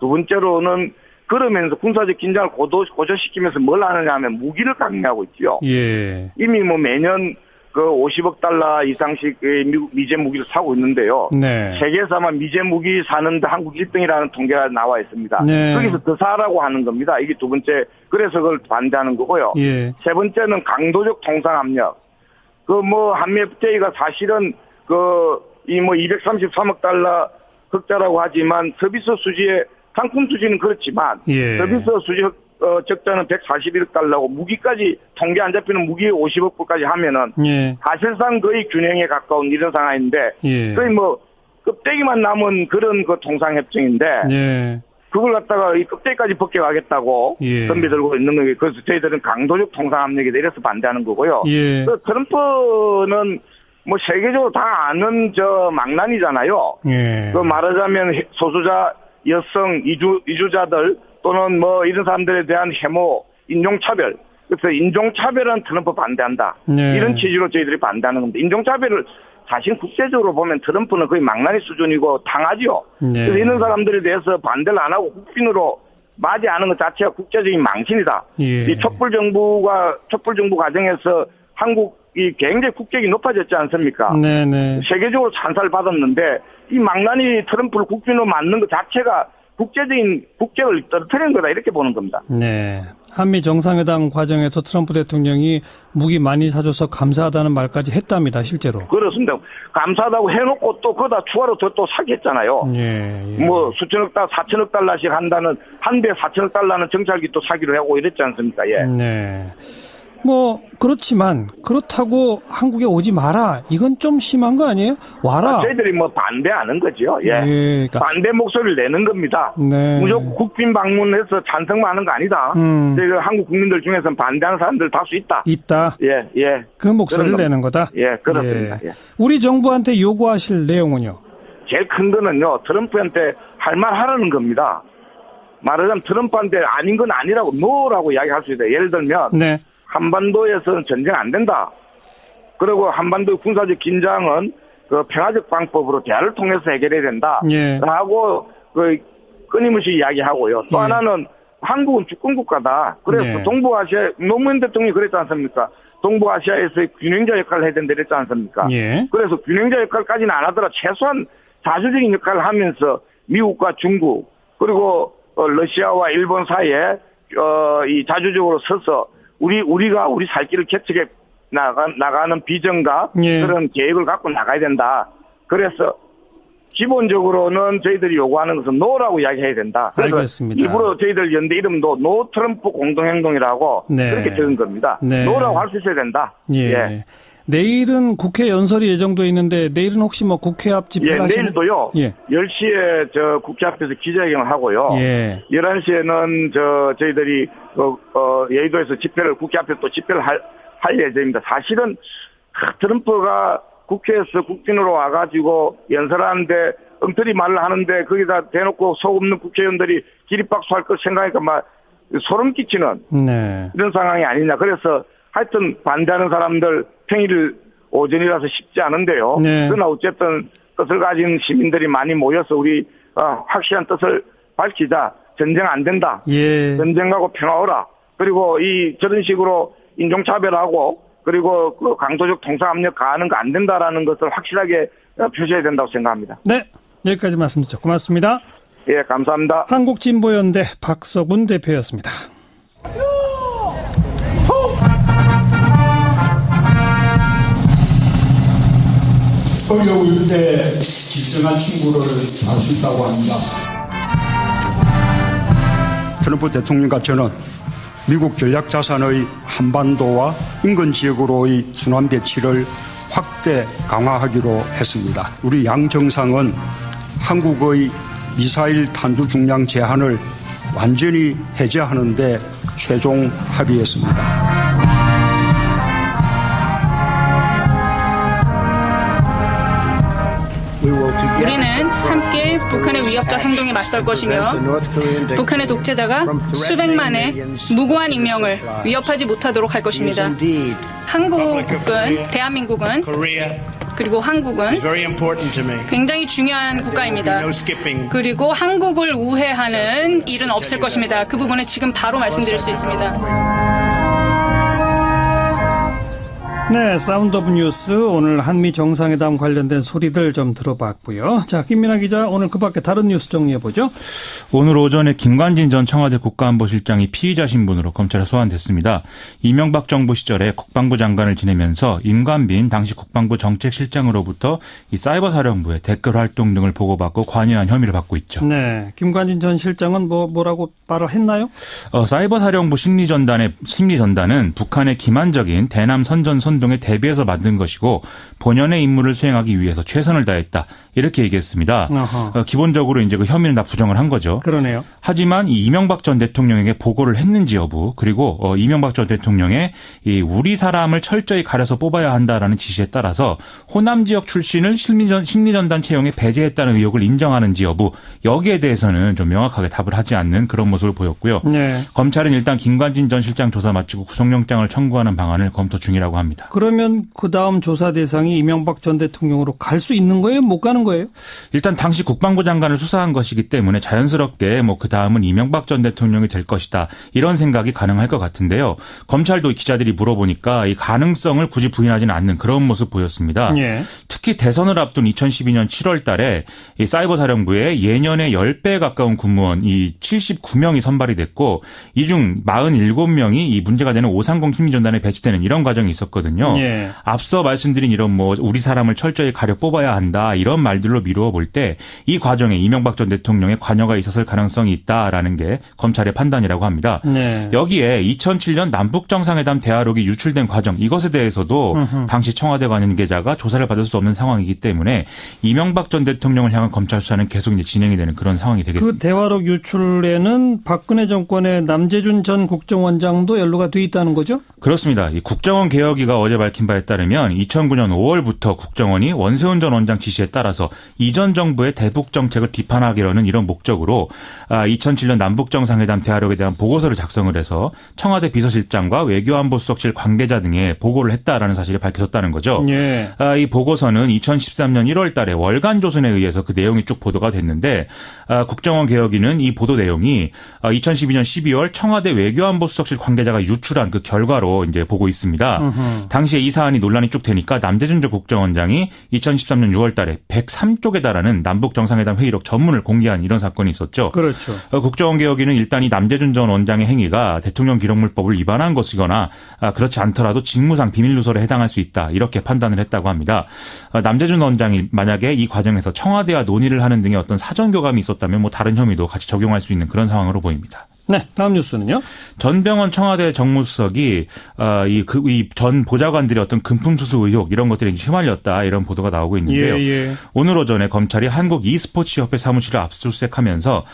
두 번째로는 그러면서 군사적 긴장을 고조시키면서 뭘 하느냐 하면 무기를 강요하고 있죠. 이미 매년 그 50억 달러 이상씩 미제 무기를 사고 있는데요. 세계에서 아마 미제 무기 사는데 한국 1등이라는 통계가 나와 있습니다. 거기서 더 사라고 하는 겁니다. 이게 두 번째. 그래서 그걸 반대하는 거고요. 세 번째는 강도적 통상압력. 한미 FTA가 사실은 233억 달러 흑자라고 하지만 서비스 수지의 상품 수지는 그렇지만 서비스 수지 적자는 141억 달러고 무기까지 통계 안 잡히는 무기 50억 불까지 하면은 사실상 거의 균형에 가까운 이런 상황인데 거의 껍데기만 남은 그런 그 통상협정인데 그걸 갖다가 이 껍데기까지 벗겨가겠다고 선비 들고 있는 거예요. 그래서 저희들은 강도적 통상압력이다 이래서 반대하는 거고요. 트럼프는 세계적으로 다 아는 망난이잖아요. 말하자면 소수자 여성, 이주자들 또는 이런 사람들에 대한 혐오, 인종차별. 그래서 인종차별은 트럼프 반대한다. 이런 취지로 저희들이 반대하는 겁니다. 인종차별을 사실 국제적으로 보면 트럼프는 거의 망나니 수준이고 당하죠. 그래서 이런 사람들에 대해서 반대를 안 하고 국빈으로 맞이하는 것 자체가 국제적인 망신이다. 이 촛불정부 과정에서 한국이 굉장히 국격이 높아졌지 않습니까? 세계적으로 찬사를 받았는데 이 망나니 트럼프를 국빈으로 맞는 것 자체가 국제적인 국격을 떨어뜨리는 거다 이렇게 보는 겁니다. 한미 정상회담 과정에서 트럼프 대통령이 무기 많이 사줘서 감사하다는 말까지 했답니다. 실제로. 그렇습니다. 감사하다고 해놓고 또 거기다 추가로 또 사기했잖아요. 수천억 달러, 4천억 달러씩 한다는 한 대 4천억 달러는 정찰기 또 사기로 하고 이랬지 않습니까? 그렇지만 그렇다고 한국에 오지 마라. 이건 좀 심한 거 아니에요? 와라. 저희들이 반대하는 거죠. 그러니까. 반대 목소리를 내는 겁니다. 무조건 국빈 방문해서 찬성만 하는 거 아니다. 저희가 한국 국민들 중에서는 반대하는 사람들 다수 있다. 그 목소리를 내는 거다. 그렇습니다. 우리 정부한테 요구하실 내용은요? 제일 큰 거는요. 트럼프한테 할 말 하라는 겁니다. 말하자면 트럼프한테 아닌 건 아니라고 노라고 이야기할 수 있다. 예를 들면 한반도에서는 전쟁 안 된다. 그리고 한반도 군사적 긴장은 그 평화적 방법으로 대화를 통해서 해결해야 된다. 라고 끊임없이 이야기하고요. 또 하나는 한국은 주권 국가다. 그래서 동북아시아 노무현 대통령이 그랬지 않습니까? 동북아시아에서 균형자 역할을 해야 된다 그랬지 않습니까? 그래서 균형자 역할까지는 안 하더라 최소한 자주적인 역할을 하면서 미국과 중국 그리고 러시아와 일본 사이에 이 자주적으로 서서 우리가 우리 살 길을 개척해 나가는 비전과 그런 계획을 갖고 나가야 된다. 그래서 기본적으로는 저희들이 요구하는 것은 노라고 이야기해야 된다. 그래서 알겠습니다. 일부러 저희들 연대 이름도 노 트럼프 공동행동이라고 그렇게 적은 겁니다. 노라고 할 수 있어야 된다. 내일은 국회 연설이 예정돼 있는데 내일은 혹시 국회 앞 집회를 하시는? 내일도요. 10시에 국회 앞에서 기자회견을 하고요. 11시에는 저희들이 여의도에서 국회 앞에 또 집회를 할 예정입니다. 사실은 트럼프가 국회에서 국빈으로 와가지고 연설하는데 엉터리 말을 하는데 거기다 대놓고 속 없는 국회의원들이 기립박수할 걸 생각하니까 소름 끼치는 이런 상황이 아니냐. 그래서 하여튼 반대하는 사람들 평일 오전이라서 쉽지 않은데요. 그러나 어쨌든 뜻을 가진 시민들이 많이 모여서 우리 확실한 뜻을 밝히자. 전쟁 안 된다. 전쟁하고 평화오라. 그리고 저런 식으로 인종차별하고 그리고 그 강도적 통상압력 가하는 거 안 된다라는 것을 확실하게 표시해야 된다고 생각합니다. 여기까지 말씀 듣죠. 고맙습니다. 감사합니다. 한국진보연대 박서군 대표였습니다. 어려울 때 진정한 친구를 알 수 있다고 합니다. 트럼프 대통령과 저는 미국 전략자산의 한반도와 인근 지역으로의 순환 배치를 확대 강화하기로 했습니다. 우리 양 정상은 한국의 미사일 탄두 중량 제한을 완전히 해제하는 데 최종 합의했습니다. 우리는 함께 북한의 위협적 행동에 맞설 것이며 북한의 독재자가 수백만의 무고한 인명을 위협하지 못하도록 할 것입니다. 한국은, 대한민국은 그리고 한국은 굉장히 중요한 국가입니다. 그리고 한국을 우회하는 일은 없을 것입니다. 그 부분은 지금 바로 말씀드릴 수 있습니다. 네, 사운드 오브 뉴스 오늘 한미 정상회담 관련된 소리들 좀 들어봤고요. 자, 김민아 기자 오늘 그 밖에 다른 뉴스 정리해보죠. 오늘 오전에 김관진 전 청와대 국가안보실장이 피의자 신분으로 검찰에 소환됐습니다. 이명박 정부 시절에 국방부 장관을 지내면서 임관빈 당시 국방부 정책실장으로부터 이 사이버 사령부의 댓글 활동 등을 보고받고 관여한 혐의를 받고 있죠. 네, 김관진 전 실장은 뭐라고 말을 했나요? 사이버 사령부 심리전단은 북한의 기만적인 대남 선전선동에 대비해서 만든 것이고 본연의 임무를 수행하기 위해서 최선을 다했다. 이렇게 얘기했습니다. 기본적으로 이제 그 혐의는 다 부정을 한 거죠. 그러네요. 하지만 이 이명박 전 대통령에게 보고를 했는지 여부, 그리고 이명박 전 대통령의 이 우리 사람을 철저히 가려서 뽑아야 한다라는 지시에 따라서 호남 지역 출신을 심리전단 채용에 배제했다는 의혹을 인정하는지 여부, 여기에 대해서는 좀 명확하게 답을 하지 않는 그런 모습을 보였고요. 네. 검찰은 일단 김관진 전 실장 조사 마치고 구속영장을 청구하는 방안을 검토 중이라고 합니다. 그러면 그 다음 조사 대상이 이명박 전 대통령으로 갈 수 있는 거예요? 못 가는 거예요? 일단 당시 국방부 장관을 수사한 것이기 때문에 자연스럽게 그 다음은 이명박 전 대통령이 될 것이다. 이런 생각이 가능할 것 같은데요. 검찰도 기자들이 물어보니까 이 가능성을 굳이 부인하지는 않는 그런 모습 보였습니다. 예. 특히 대선을 앞둔 2012년 7월 달에 이 사이버 사령부에 예년의 10배에 가까운 군무원 이 79명이 선발이 됐고 이 중 47명이 이 문제가 되는 530 심리전단에 배치되는 이런 과정이 있었거든요. 예. 앞서 말씀드린 이런 우리 사람을 철저히 가려 뽑아야 한다. 이런 말들로 미루어 볼 때 이 과정에 이명박 전 대통령의 관여가 있었을 가능성이 있다라는 게 검찰의 판단이라고 합니다. 네. 여기에 2007년 남북정상회담 대화록이 유출된 과정 이것에 대해서도 당시 청와대 관계자가 조사를 받을 수 없는 상황이기 때문에 이명박 전 대통령을 향한 검찰 수사는 계속 이제 진행이 되는 그런 상황이 되겠습니다. 그 대화록 유출에는 박근혜 정권의 남재준 전 국정원장도 연루가 돼 있다는 거죠? 그렇습니다. 이 국정원 개혁위가 어제 밝힌 바에 따르면 2009년 5월부터 국정원이 원세훈 전 원장 지시에 따라서 이전 정부의 대북 정책을 비판하기로는 이런 목적으로 2007년 남북정상회담 대화록에 대한 보고서를 작성을 해서 청와대 비서실장과 외교안보수석실 관계자 등에 보고를 했다라는 사실이 밝혀졌다는 거죠. 예. 이 보고서는 2013년 1월 달에 월간조선에 의해서 그 내용이 쭉 보도가 됐는데 국정원 개혁위는 이 보도 내용이 2012년 12월 청와대 외교안보수석실 관계자가 유출한 그 결과로 이제 보고 있습니다. 당시에 이 사안이 논란이 쭉 되니까 남재준 전 국정원장이 2013년 6월 달에 103쪽에 달하는 남북정상회담 회의록 전문을 공개한 이런 사건이 있었죠. 그렇죠. 국정원 개혁위는 일단 이 남재준 전 원장의 행위가 대통령 기록물법을 위반한 것이거나 그렇지 않더라도 직무상 비밀누설에 해당할 수 있다. 이렇게 판단을 했다고 합니다. 남재준 원장이 만약에 이 과정에서 청와대와 논의를 하는 등의 어떤 사전 교감이 있었다면 다른 혐의도 같이 적용할 수 있는 그런 상황으로 보입니다. 네, 다음 뉴스는요. 전병헌 청와대 정무수석이 이 전 보좌관들의 어떤 금품수수 의혹 이런 것들에 휘말렸다 이런 보도가 나오고 있는데요. 예. 오늘 오전에 검찰이 한국 e스포츠협회 사무실을 압수수색하면서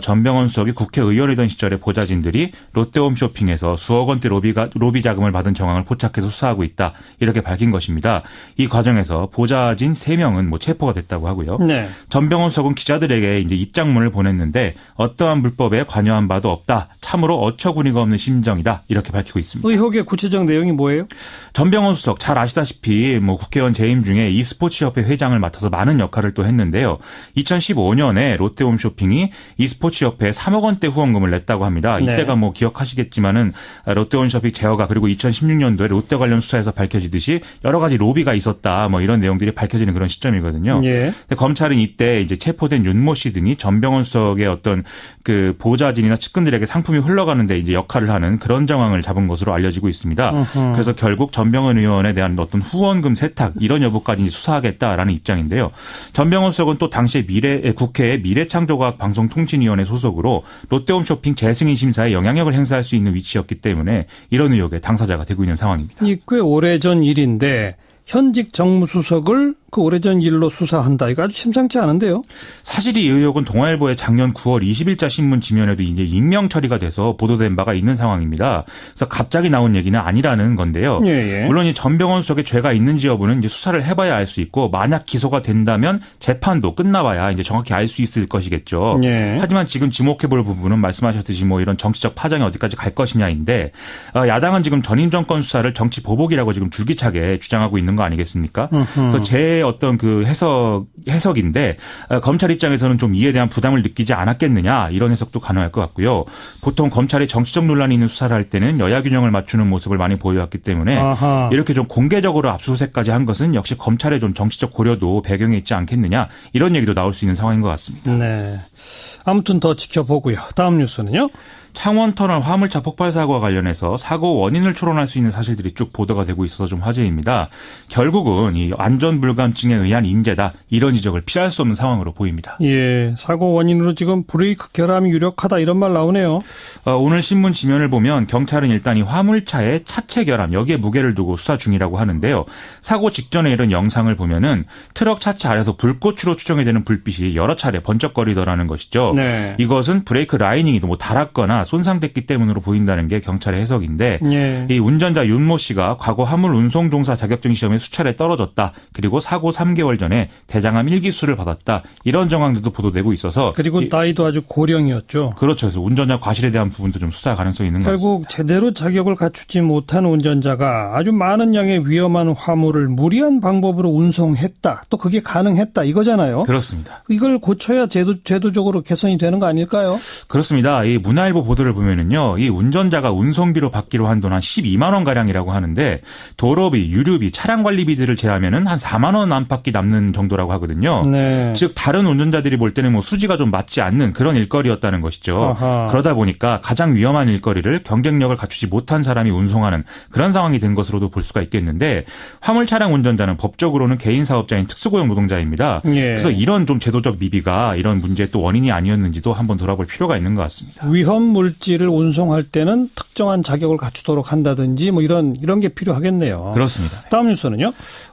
전병헌 수석이 국회의원이던 시절에 보좌진들이 롯데홈쇼핑에서 수억 원대 로비 자금을 받은 정황을 포착해서 수사하고 있다 이렇게 밝힌 것입니다. 이 과정에서 보좌진 3명은 체포가 됐다고 하고요. 네. 전병헌 수석은 기자들에게 이제 입장문을 보냈는데 어떠한 불법에 관여한 바도 없다. 참으로 어처구니가 없는 심정이다. 이렇게 밝히고 있습니다. 의혹의 구체적 내용이 뭐예요? 전병헌 수석 잘 아시다시피 국회의원 재임 중에 e스포츠협회 회장을 맡아서 많은 역할을 또 했는데요. 2015년에 롯데홈쇼핑이 e스포츠협회에 3억 원대 후원금을 냈다고 합니다. 이때가 네. 기억하시겠지만은 롯데홈쇼핑 제어가 그리고 2016년도에 롯데 관련 수사에서 밝혀지듯이 여러 가지 로비가 있었다. 이런 내용들이 밝혀지는 그런 시점이거든요. 예. 근데 검찰은 이때 이제 체포된 윤모 씨 등이 전병헌 수석의 어떤 그 보좌진이나 측근 사람들에게 상품이 흘러가는데 이제 역할을 하는 그런 정황을 잡은 것으로 알려지고 있습니다. 그래서 결국 전병헌 의원에 대한 어떤 후원금 세탁 이런 여부까지 수사하겠다라는 입장인데요. 전병헌 수석은 또 당시에 국회의 미래창조과학 방송통신위원회 소속으로 롯데홈쇼핑 재승인 심사에 영향력을 행사할 수 있는 위치였기 때문에 이런 의혹의 당사자가 되고 있는 상황입니다. 이 꽤 오래전 일인데 현직 정무수석을 그 오래전 일로 수사한다. 이거 아주 심상치 않은데요. 사실 이 의혹은 동아일보의 작년 9월 20일자 신문 지면에도 이제 익명 처리가 돼서 보도된 바가 있는 상황입니다. 그래서 갑자기 나온 얘기는 아니라는 건데요. 예. 물론 이 전병헌 수석의 죄가 있는지 여부는 이제 수사를 해봐야 알 수 있고 만약 기소가 된다면 재판도 끝나봐야 이제 정확히 알 수 있을 것이겠죠. 예. 하지만 지금 지목해볼 부분은 말씀하셨듯이 뭐 이런 정치적 파장이 어디까지 갈 것이냐인데 야당은 지금 전임 정권 수사를 정치 보복이라고 지금 줄기차게 주장하고 있는 거 아니겠습니까? 그래서 제 어떤 그 해석인데 검찰 입장에서는 좀 이에 대한 부담을 느끼지 않았겠느냐 이런 해석도 가능할 것 같고요. 보통 검찰이 정치적 논란이 있는 수사를 할 때는 여야 균형을 맞추는 모습을 많이 보여왔기 때문에 아하. 이렇게 좀 공개적으로 압수수색까지 한 것은 역시 검찰의 좀 정치적 고려도 배경에 있지 않겠느냐 이런 얘기도 나올 수 있는 상황인 것 같습니다. 네. 아무튼 더 지켜보고요. 다음 뉴스는요? 창원터널 화물차 폭발 사고와 관련해서 사고 원인을 추론할 수 있는 사실들이 쭉 보도가 되고 있어서 좀 화제입니다. 결국은 이 안전불감증에 의한 인재다 이런 지적을 피할 수 없는 상황으로 보입니다. 예, 사고 원인으로 지금 브레이크 결함이 유력하다 이런 말 나오네요. 오늘 신문 지면을 보면 경찰은 일단 이 화물차의 차체 결함 여기에 무게를 두고 수사 중이라고 하는데요. 사고 직전에 이런 영상을 보면은 트럭 차체 아래서 불꽃으로 추정이 되는 불빛이 여러 차례 번쩍거리더라는 것이죠. 네. 이것은 브레이크 라이닝이 뭐 닳았거나 손상됐기 때문으로 보인다는 게 경찰의 해석인데 예. 이 운전자 윤모 씨가 과거 화물 운송 종사 자격증 시험에 수차례 떨어졌다. 그리고 사고 3개월 전에 대장암 1기수를 받았다. 이런 정황들도 보도되고 있어서 그리고 나이도 아주 고령이었죠. 그렇죠. 그래서 운전자 과실에 대한 부분도 좀 수사 가능성이 있는 것 같습니다. 결국 제대로 자격을 갖추지 못한 운전자가 아주 많은 양의 위험한 화물을 무리한 방법으로 운송했다. 또 그게 가능했다. 이거잖아요. 그렇습니다. 이걸 고쳐야 제도적으로 개선이 되는 거 아닐까요? 그렇습니다. 이 문화일보 보도를 보면은요, 이 운전자가 운송비로 받기로 한 돈 한 12만 원 가량이라고 하는데 도로비, 유류비, 차량 관리비들을 제하면은 한 4만 원 안팎이 남는 정도라고 하거든요. 네. 즉 다른 운전자들이 볼 때는 뭐 수지가 좀 맞지 않는 그런 일거리였다는 것이죠. 아하. 그러다 보니까 가장 위험한 일거리를 경쟁력을 갖추지 못한 사람이 운송하는 그런 상황이 된 것으로도 볼 수가 있겠는데 화물 차량 운전자는 법적으로는 개인 사업자인 특수고용 노동자입니다. 예. 그래서 이런 좀 제도적 미비가 이런 문제의 또 원인이 아니었는지도 한번 돌아볼 필요가 있는 것 같습니다. 위험 물질을 운송할 때는 특정한 자격을 갖추도록 한다든지 뭐 이런 게 필요하겠네요. 그렇습니다. 다음 뉴스는요?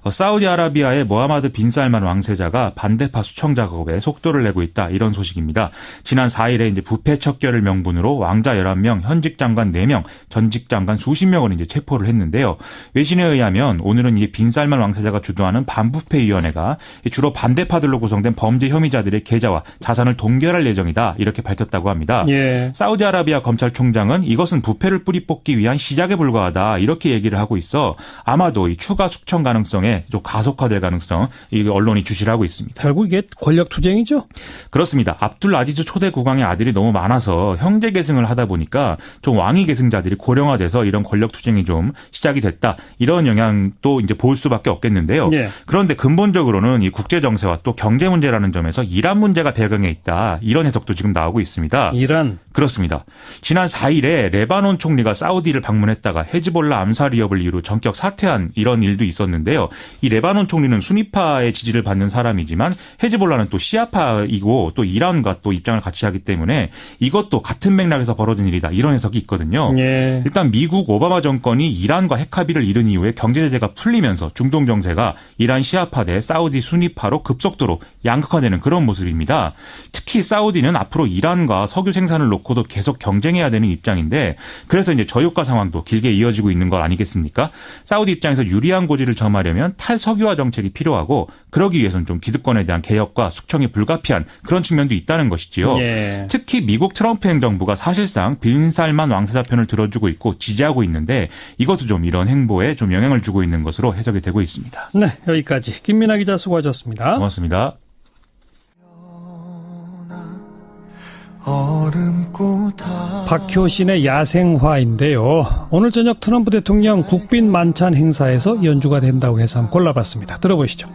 사우디아라비아의 모하마드 빈 살만 왕세자가 반대파 수청 작업에 속도를 내고 있다. 이런 소식입니다. 지난 4일에 이제 부패 척결을 명분으로 왕자 11명, 현직 장관 4명, 전직 장관 수십 명을 이제 체포를 했는데요. 외신에 의하면 오늘은 이 빈 살만 왕세자가 주도하는 반부패위원회가 주로 반대파들로 구성된 범죄 혐의자들의 계좌와 자산을 동결할 예정이다. 이렇게 밝혔다고 합니다. 예. 사우디아라비아 검찰총장은 이것은 부패를 뿌리 뽑기 위한 시작에 불과하다 이렇게 얘기를 하고 있어 아마도 이 추가 숙청 가능성에 좀 가속화될 가능성 이 언론이 주시를 하고 있습니다. 결국 이게 권력 투쟁이죠? 그렇습니다. 압둘 아지즈 초대 국왕의 아들이 너무 많아서 형제 계승을 하다 보니까 좀 왕위 계승자들이 고령화돼서 이런 권력 투쟁이 좀 시작이 됐다. 이런 영향도 이제 볼 수밖에 없겠는데요. 예. 그런데 근본적으로는 이 국제 정세와 또 경제 문제라는 점에서 이란 문제가 배경에 있다. 이런 해석도 지금 나오고 있습니다. 이란? 그렇습니다. 지난 4일에 레바논 총리가 사우디를 방문했다가 헤즈볼라 암살 위협을 이유로 전격 사퇴한 이런 일도 있었는데요. 이 레바논 총리는 수니파의 지지를 받는 사람이지만 헤즈볼라는 또 시아파이고 또 이란과 또 입장을 같이 하기 때문에 이것도 같은 맥락에서 벌어진 일이다. 이런 해석이 있거든요. 예. 일단 미국 오바마 정권이 이란과 핵합의를 이룬 이후에 경제 제재가 풀리면서 중동 정세가 이란 시아파 대 사우디 수니파로 급속도로 양극화되는 그런 모습입니다. 특히 사우디는 앞으로 이란과 석유 생산을 놓고도 계속 경쟁해야 되는 입장인데 그래서 이제 저유가 상황도 길게 이어지고 있는 것 아니겠습니까? 사우디 입장에서 유리한 고지를 점하려면 탈석유화 정책이 필요하고 그러기 위해서는 좀 기득권에 대한 개혁과 숙청이 불가피한 그런 측면도 있다는 것이지요. 예. 특히 미국 트럼프 행정부가 사실상 빈 살만 왕세자 편을 들어주고 있고 지지하고 있는데 이것도 좀 이런 행보에 좀 영향을 주고 있는 것으로 해석이 되고 있습니다. 네, 여기까지 김민하 기자 수고하셨습니다. 고맙습니다. 박효신의 야생화인데요. 오늘 저녁 트럼프 대통령 국빈 만찬 행사에서 연주가 된다고 해서 한번 골라봤습니다. 들어보시죠.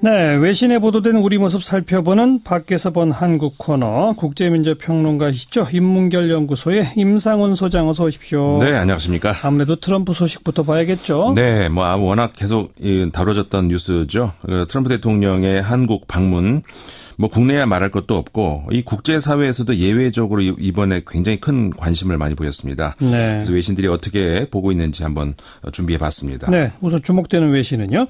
네, 외신에 보도된 우리 모습 살펴보는 밖에서 본 한국 코너, 국제민주평론가이시죠. 인문결 연구소의 임상훈 소장 어서 오십시오. 네, 안녕하십니까. 아무래도 트럼프 소식부터 봐야겠죠. 네, 워낙 계속 다뤄졌던 뉴스죠. 트럼프 대통령의 한국 방문. 국내야 말할 것도 없고 이 국제사회에서도 예외적으로 이번에 굉장히 큰 관심을 많이 보였습니다. 네. 그래서 외신들이 어떻게 보고 있는지 한번 준비해봤습니다. 네, 우선 주목되는 외신은요.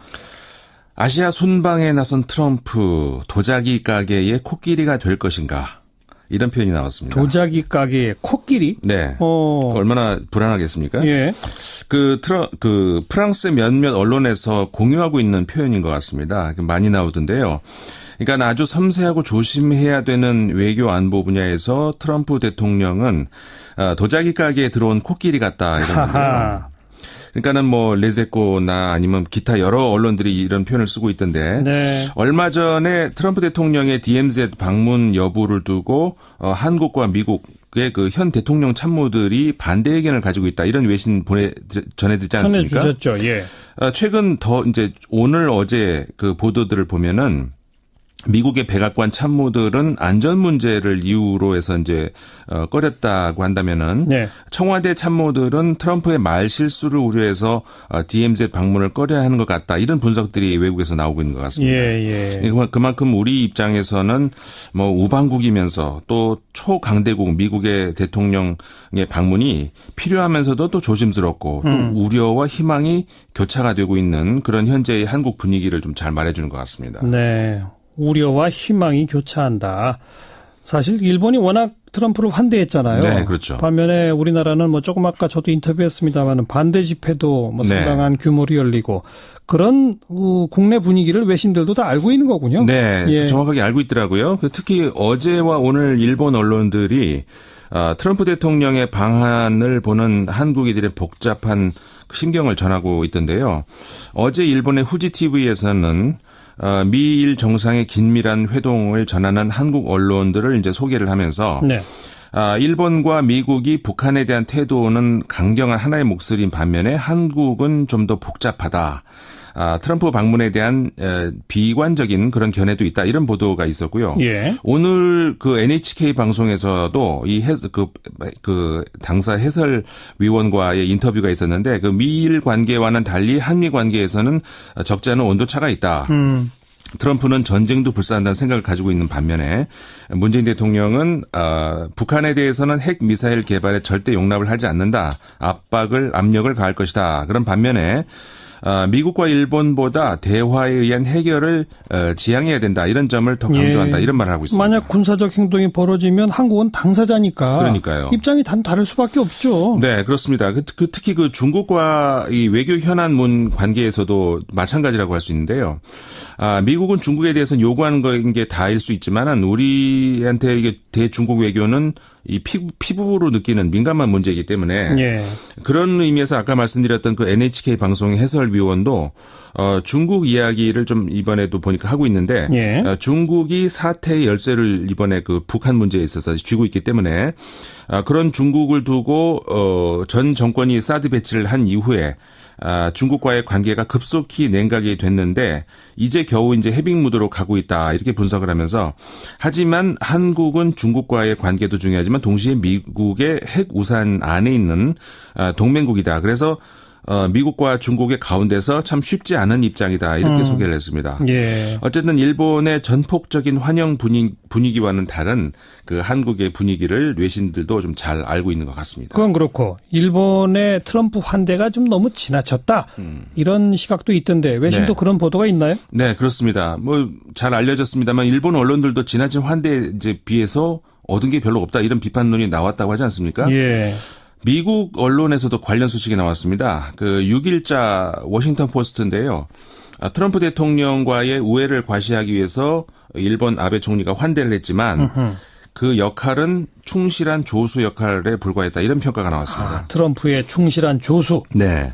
아시아 순방에 나선 트럼프 도자기 가게의 코끼리가 될 것인가 이런 표현이 나왔습니다. 도자기 가게의 코끼리? 네. 얼마나 불안하겠습니까? 예. 프랑스의 몇몇 언론에서 공유하고 있는 표현인 것 같습니다. 많이 나오던데요. 그러니까 아주 섬세하고 조심해야 되는 외교 안보 분야에서 트럼프 대통령은 도자기 가게에 들어온 코끼리 같다 이런 건데요. 그러니까는 레제코나 아니면 기타 여러 언론들이 이런 표현을 쓰고 있던데 네. 얼마 전에 트럼프 대통령의 DMZ 방문 여부를 두고 한국과 미국의 그 현 대통령 참모들이 반대 의견을 가지고 있다 이런 외신 전해드리지 않습니까? 전해주셨죠. 예. 최근 이제 오늘 어제 그 보도들을 보면은. 미국의 백악관 참모들은 안전 문제를 이유로 해서 이제 꺼렸다고 한다면은 네. 청와대 참모들은 트럼프의 말 실수를 우려해서 DMZ 방문을 꺼려야 하는 것 같다. 이런 분석들이 외국에서 나오고 있는 것 같습니다. 예. 그만큼 우리 입장에서는 우방국이면서 또 초강대국 미국의 대통령의 방문이 필요하면서도 또 조심스럽고 또 우려와 희망이 교차가 되고 있는 그런 현재의 한국 분위기를 좀 잘 말해주는 것 같습니다. 네. 우려와 희망이 교차한다. 사실 일본이 워낙 트럼프를 환대했잖아요. 네, 그렇죠. 반면에 우리나라는 조금 아까 저도 인터뷰했습니다만 반대 집회도 상당한 규모로 열리고 그런 국내 분위기를 외신들도 다 알고 있는 거군요. 네, 예. 정확하게 알고 있더라고요. 특히 어제와 오늘 일본 언론들이 트럼프 대통령의 방한을 보는 한국인들의 복잡한 심경을 전하고 있던데요. 어제 일본의 후지 TV에서는 미일 정상의 긴밀한 회동을 전하는 한국 언론들을 이제 소개를 하면서 네. 일본과 미국이 북한에 대한 태도는 강경한 하나의 목소리인 반면에 한국은 좀 더 복잡하다. 트럼프 방문에 대한 비관적인 그런 견해도 있다. 이런 보도가 있었고요. 예. 오늘 그 NHK 방송에서도 이 당사 해설위원과의 인터뷰가 있었는데 그 미일 관계와는 달리 한미 관계에서는 적지 않은 온도차가 있다. 트럼프는 전쟁도 불사한다는 생각을 가지고 있는 반면에 문재인 대통령은 북한에 대해서는 핵 미사일 개발에 절대 용납을 하지 않는다. 압력을 가할 것이다. 그런 반면에 미국과 일본보다 대화에 의한 해결을 지향해야 된다. 이런 점을 더 강조한다. 이런 말을 하고 있습니다. 만약 군사적 행동이 벌어지면 한국은 당사자니까 그러니까요. 입장이 다를 수밖에 없죠. 네, 그렇습니다. 특히 그 중국과 이 외교 현안문 관계에서도 마찬가지라고 할 수 있는데요. 미국은 중국에 대해서는 요구하는 게 다일 수 있지만은 우리한테 이게 대중국 외교는 이 피부로 느끼는 민감한 문제이기 때문에 예. 그런 의미에서 아까 말씀드렸던 그 NHK 방송의 해설위원도 중국 이야기를 좀 이번에도 보니까 하고 있는데 예. 중국이 사태의 열쇠를 이번에 그 북한 문제에 있어서 쥐고 있기 때문에 그런 중국을 두고 전 정권이 사드 배치를 한 이후에 중국과의 관계가 급속히 냉각이 됐는데 이제 겨우 이제 해빙 무드로 가고 있다 이렇게 분석을 하면서 하지만 한국은 중국과의 관계도 중요하지만 동시에 미국의 핵 우산 안에 있는 동맹국이다. 그래서 미국과 중국의 가운데서 참 쉽지 않은 입장이다. 이렇게 소개를 했습니다. 예. 어쨌든 일본의 전폭적인 환영 분위기와는 다른 그 한국의 분위기를 외신들도 좀 잘 알고 있는 것 같습니다. 그건 그렇고 일본의 트럼프 환대가 좀 너무 지나쳤다. 이런 시각도 있던데 외신도 네. 그런 보도가 있나요? 네, 그렇습니다. 잘 알려졌습니다만 일본 언론들도 지나친 환대에 이제 비해서 얻은 게 별로 없다. 이런 비판론이 나왔다고 하지 않습니까? 예. 미국 언론에서도 관련 소식이 나왔습니다. 그 6일자 워싱턴 포스트인데요. 트럼프 대통령과의 우애를 과시하기 위해서 일본 아베 총리가 환대를 했지만 그 역할은 충실한 조수 역할에 불과했다. 이런 평가가 나왔습니다. 트럼프의 충실한 조수. 네.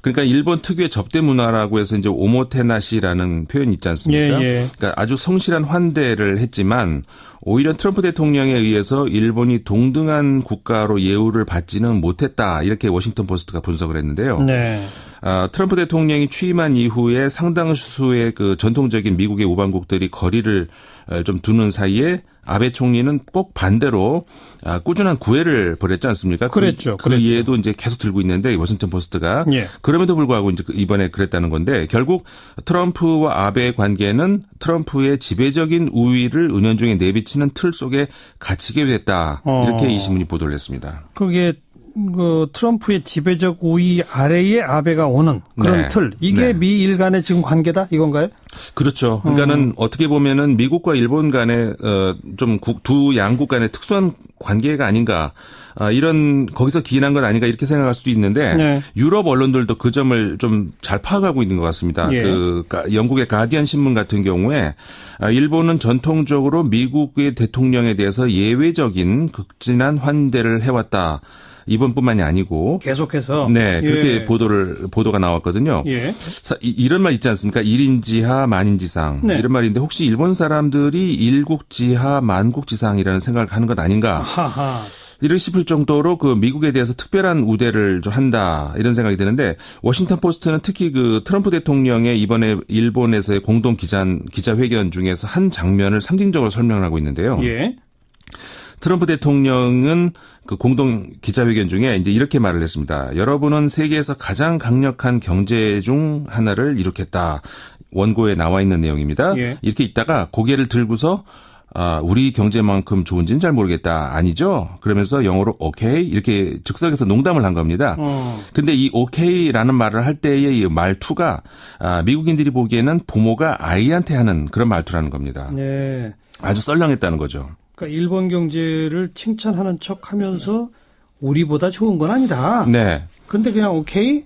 그러니까 일본 특유의 접대 문화라고 해서 이제 오모테나시라는 표현이 있지 않습니까? 예. 그러니까 아주 성실한 환대를 했지만 오히려 트럼프 대통령에 의해서 일본이 동등한 국가로 예우를 받지는 못했다. 이렇게 워싱턴 포스트가 분석을 했는데요. 네. 트럼프 대통령이 취임한 이후에 상당수의 그 전통적인 미국의 우방국들이 거리를 좀 두는 사이에 아베 총리는 꼭 반대로 꾸준한 구애를 벌였지 않습니까? 그랬죠. 그 이해도 이제 계속 들고 있는데 워싱턴 포스트가 예. 그럼에도 불구하고 이제 이번에 그랬다는 건데 결국 트럼프와 아베의 관계는 트럼프의 지배적인 우위를 은연중에 내비치는 틀 속에 갇히게 됐다. 이렇게 이 신문이 보도를 했습니다. 그게 그 트럼프의 지배적 우위 아래에 아베가 오는 그런 네. 틀. 이게 네. 미일 간의 지금 관계다 이건가요? 그렇죠. 그러니까는 어떻게 보면은 미국과 일본 간의 좀 두 양국 간의 특수한 관계가 아닌가. 이런 거기서 기인한 건 아닌가 이렇게 생각할 수도 있는데 네. 유럽 언론들도 그 점을 좀 잘 파악하고 있는 것 같습니다. 예. 영국의 가디언 신문 같은 경우에 일본은 전통적으로 미국의 대통령에 대해서 예외적인 극진한 환대를 해왔다. 이번뿐만이 아니고 계속해서 네 그렇게 예. 보도가 나왔거든요. 예. 이런 말 있지 않습니까? 일인지하 만인지상 네. 이런 말인데 혹시 일본 사람들이 일국지하 만국지상이라는 생각을 하는 것 아닌가? 하하. 이를 싶을 정도로 그 미국에 대해서 특별한 우대를 좀 한다 이런 생각이 드는데 워싱턴 포스트는 특히 그 트럼프 대통령의 이번에 일본에서의 공동 기자회견 중에서 한 장면을 상징적으로 설명을 하고 있는데요. 예. 트럼프 대통령은 그 공동 기자회견 중에 이제 이렇게 말을 했습니다. 여러분은 세계에서 가장 강력한 경제 중 하나를 이룩했다. 원고에 나와 있는 내용입니다. 예. 이렇게 있다가 고개를 들고서 우리 경제만큼 좋은지는 잘 모르겠다. 아니죠? 그러면서 영어로 오케이 이렇게 즉석에서 농담을 한 겁니다. 근데 이 오케이라는 말을 할 때의 이 말투가 미국인들이 보기에는 부모가 아이한테 하는 그런 말투라는 겁니다. 네. 아주 썰렁했다는 거죠. 그러니까 일본 경제를 칭찬하는 척하면서 우리보다 좋은 건 아니다. 네. 근데 그냥 오케이?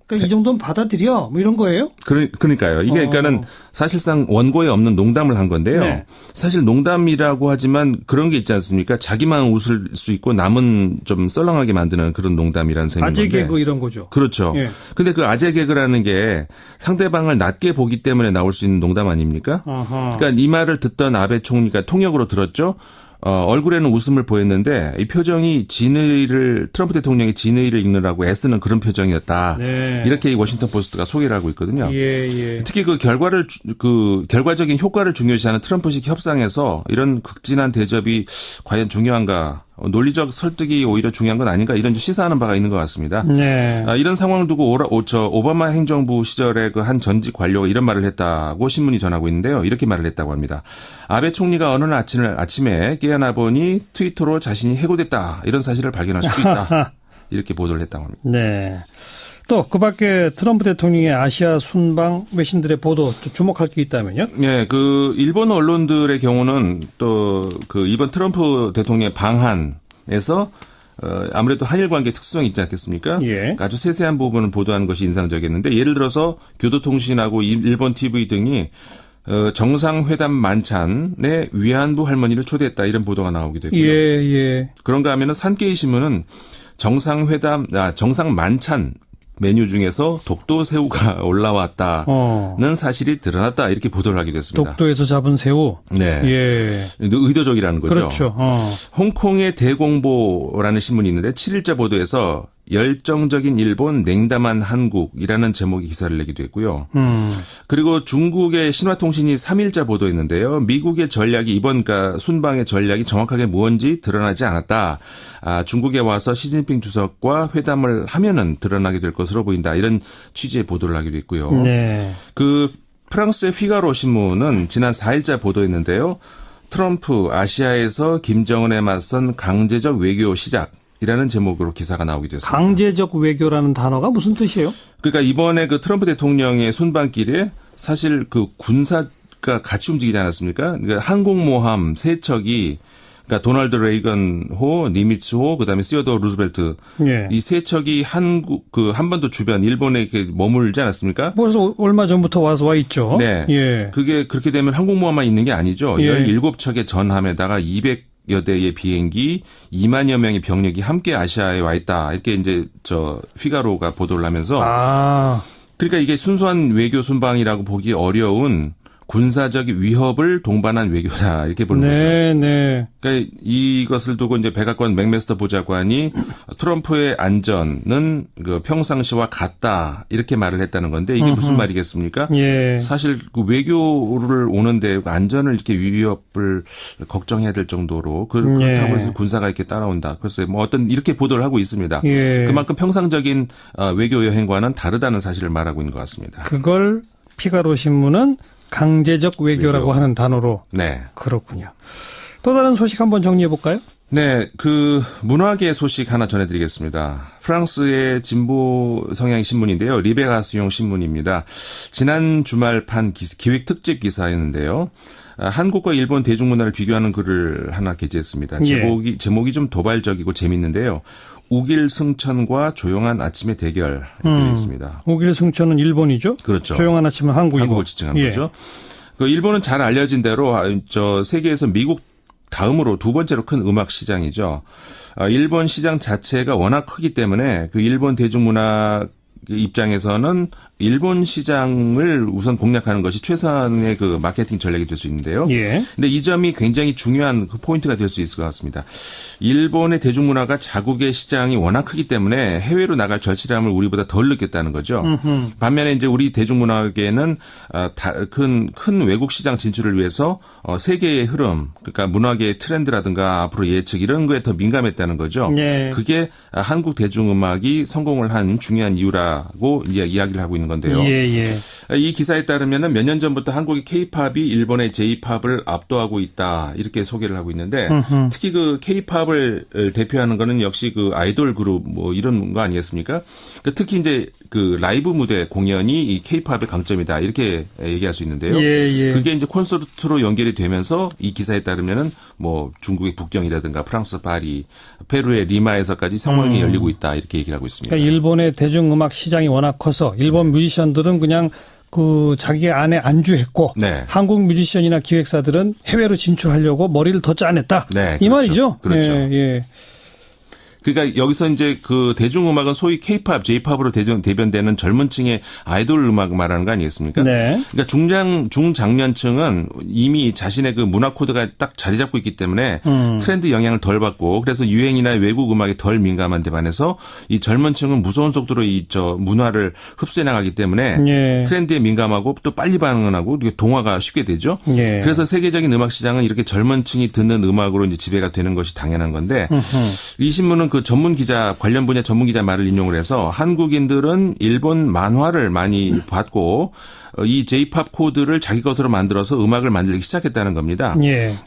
그러니까 이 정도는 받아들여 뭐 이런 거예요? 그러니까요. 이게 그러니까는 사실상 원고에 없는 농담을 한 건데요. 네. 사실 농담이라고 하지만 그런 게 있지 않습니까? 자기만 웃을 수 있고 남은 좀 썰렁하게 만드는 그런 농담이라는 셈인 건데. 아재 개그 이런 거죠. 그렇죠. 예. 근데 그 아재 개그라는 게 상대방을 낮게 보기 때문에 나올 수 있는 농담 아닙니까? 아하. 그러니까 이 말을 듣던 아베 총리가 통역으로 들었죠. 얼굴에는 웃음을 보였는데 이 표정이 트럼프 대통령이 진의를 읽느라고 애쓰는 그런 표정이었다. 네. 이렇게 이 워싱턴 포스트가 소개를 하고 있거든요. 예. 특히 그 결과적인 효과를 중요시하는 트럼프식 협상에서 이런 극진한 대접이 과연 중요한가? 논리적 설득이 오히려 중요한 건 아닌가 이런 시사하는 바가 있는 것 같습니다. 네. 이런 상황을 두고 오바마 행정부 시절에 그 한 전직 관료가 이런 말을 했다고 신문이 전하고 있는데요. 이렇게 말을 했다고 합니다. 아베 총리가 어느 날 아침에 깨어나 보니 트위터로 자신이 해고됐다. 이런 사실을 발견할 수도 있다. 이렇게 보도를 했다고 합니다. 네. 또 그 밖에 트럼프 대통령의 아시아 순방 외신들의 보도 주목할 게 있다면요? 네, 그 일본 언론들의 경우는 또 그 이번 트럼프 대통령의 방한에서 아무래도 한일 관계 특수성이 있지 않겠습니까? 예. 아주 세세한 부분을 보도하는 것이 인상적이었는데 예를 들어서 교도통신하고 일본 TV 등이 정상회담 만찬에 위안부 할머니를 초대했다 이런 보도가 나오기도 했고요. 예. 그런가 하면은 산케이 신문은 정상 만찬 메뉴 중에서 독도 새우가 올라왔다는 사실이 드러났다 이렇게 보도를 하게 됐습니다. 독도에서 잡은 새우? 네. 예. 의도적이라는 거죠. 그렇죠. 홍콩의 대공보라는 신문이 있는데 7일자 보도에서 열정적인 일본, 냉담한 한국이라는 제목의 기사를 내기도 했고요. 그리고 중국의 신화통신이 3일자 보도했는데요. 미국의 전략이 이번 순방의 전략이 정확하게 뭔지 드러나지 않았다. 중국에 와서 시진핑 주석과 회담을 하면은 드러나게 될 것으로 보인다. 이런 취지의 보도를 하기도 했고요. 네. 그 프랑스의 피가로 신문은 지난 4일자 보도했는데요. 트럼프 아시아에서 김정은에 맞선 강제적 외교 시작. 이라는 제목으로 기사가 나오기도 했습니다. 강제적 외교라는 단어가 무슨 뜻이에요? 그러니까 이번에 그 트럼프 대통령의 순방길에 사실 그 군사가 같이 움직이지 않았습니까? 그러니까 항공모함 3척이 그러니까 도널드 레이건호, 니미츠호, 그다음에 시어도어 루즈벨트 예. 이 3척이 한반도 주변 일본에 이렇게 머물지 않았습니까? 벌써 얼마 전부터 와 있죠. 네. 예. 그게 그렇게 되면 항공모함만 있는 게 아니죠. 예. 17척의 전함에다가 200여 대의 비행기, 2만여 명의 병력이 함께 아시아에 와 있다. 이렇게 이제 피가로가 보도를 하면서 그러니까 이게 순수한 외교 순방이라고 보기 어려운 군사적 위협을 동반한 외교다 이렇게 보는 거죠. 네. 그러니까 이것을 두고 이제 백악관 맥메스터 보좌관이 트럼프의 안전은 그 평상시와 같다 이렇게 말을 했다는 건데 이게 무슨 말이겠습니까? 예. 사실 그 외교를 오는데 안전을 이렇게 위협을 걱정해야 될 정도로 그렇다고 해서 군사가 이렇게 따라온다. 그래서 뭐 어떤 이렇게 보도를 하고 있습니다. 예. 그만큼 평상적인 외교 여행과는 다르다는 사실을 말하고 있는 것 같습니다. 그걸 피가로 신문은 강제적 외교라고 하는 단어로. 네. 그렇군요. 또 다른 소식 한번 정리해 볼까요? 네, 그 문화계 소식 하나 전해드리겠습니다. 프랑스의 진보 성향 신문인데요. 리베가스용 신문입니다. 지난 주말 판 기획 특집 기사였는데요. 한국과 일본 대중문화를 비교하는 글을 하나 게재했습니다. 제목이 좀 도발적이고 재밌는데요. 우길승천과 조용한 아침의 대결 이렇게 되어 있습니다. 우길승천은 일본이죠? 그렇죠. 조용한 아침은 한국이고. 한국을 지칭하는 거죠. 그 일본은 잘 알려진 대로 세계에서 미국 다음으로 두 번째로 큰 음악 시장이죠. 일본 시장 자체가 워낙 크기 때문에 그 일본 대중문화 입장에서는 일본 시장을 우선 공략하는 것이 최선의 그 마케팅 전략이 될 수 있는데요. 예. 근데 이 점이 굉장히 중요한 그 포인트가 될 수 있을 것 같습니다. 일본의 대중문화가 자국의 시장이 워낙 크기 때문에 해외로 나갈 절실함을 우리보다 덜 느꼈다는 거죠. 반면에 이제 우리 대중문화계는 큰 외국 시장 진출을 위해서 세계의 흐름, 그러니까 문화계의 트렌드라든가 앞으로 예측 이런 거에 더 민감했다는 거죠. 예. 그게 한국 대중음악이 성공을 한 중요한 이유라고 이야기를 하고 있는 건데요. 예. 이 기사에 따르면 몇 년 전부터 한국의 K-팝이 일본의 J-팝을 압도하고 있다 이렇게 소개를 하고 있는데 특히 그 K-팝을 대표하는 거는 역시 그 아이돌 그룹 뭐 이런 거 아니겠습니까? 특히 이제 그 라이브 무대 공연이 이 K-팝의 강점이다 이렇게 얘기할 수 있는데요. 그게 이제 콘서트로 연결이 되면서 이 기사에 따르면은 뭐 중국의 북경이라든가 프랑스 파리, 페루의 리마에서까지 성황이 열리고 있다 이렇게 얘기를 하고 있습니다. 그러니까 일본의 대중음악 시장이 워낙 커서 일본 뮤지션들은 그냥 그 자기 안에 안주했고 한국 뮤지션이나 기획사들은 해외로 진출하려고 머리를 더 짜냈다. 네, 이 말이죠. 그렇죠. 예. 그러니까 여기서 이제 그 대중음악은 소위 K-팝, J-팝으로 대변되는 젊은 층의 아이돌 음악 말하는 거 아니겠습니까? 네. 그러니까 중장년층은 이미 자신의 그 문화 코드가 딱 자리 잡고 있기 때문에 트렌드 영향을 덜 받고 그래서 유행이나 외국 음악에 덜 민감한 데 반해서 이 젊은 층은 무서운 속도로 문화를 흡수해 나가기 때문에 트렌드에 민감하고 또 빨리 반응하고 동화가 쉽게 되죠. 그래서 세계적인 음악 시장은 이렇게 젊은 층이 듣는 음악으로 이제 지배가 되는 것이 당연한 건데 이 신문은 그 관련 분야 전문 기자 말을 인용을 해서 한국인들은 일본 만화를 많이 봤고 이 J-팝 코드를 자기 것으로 만들어서 음악을 만들기 시작했다는 겁니다.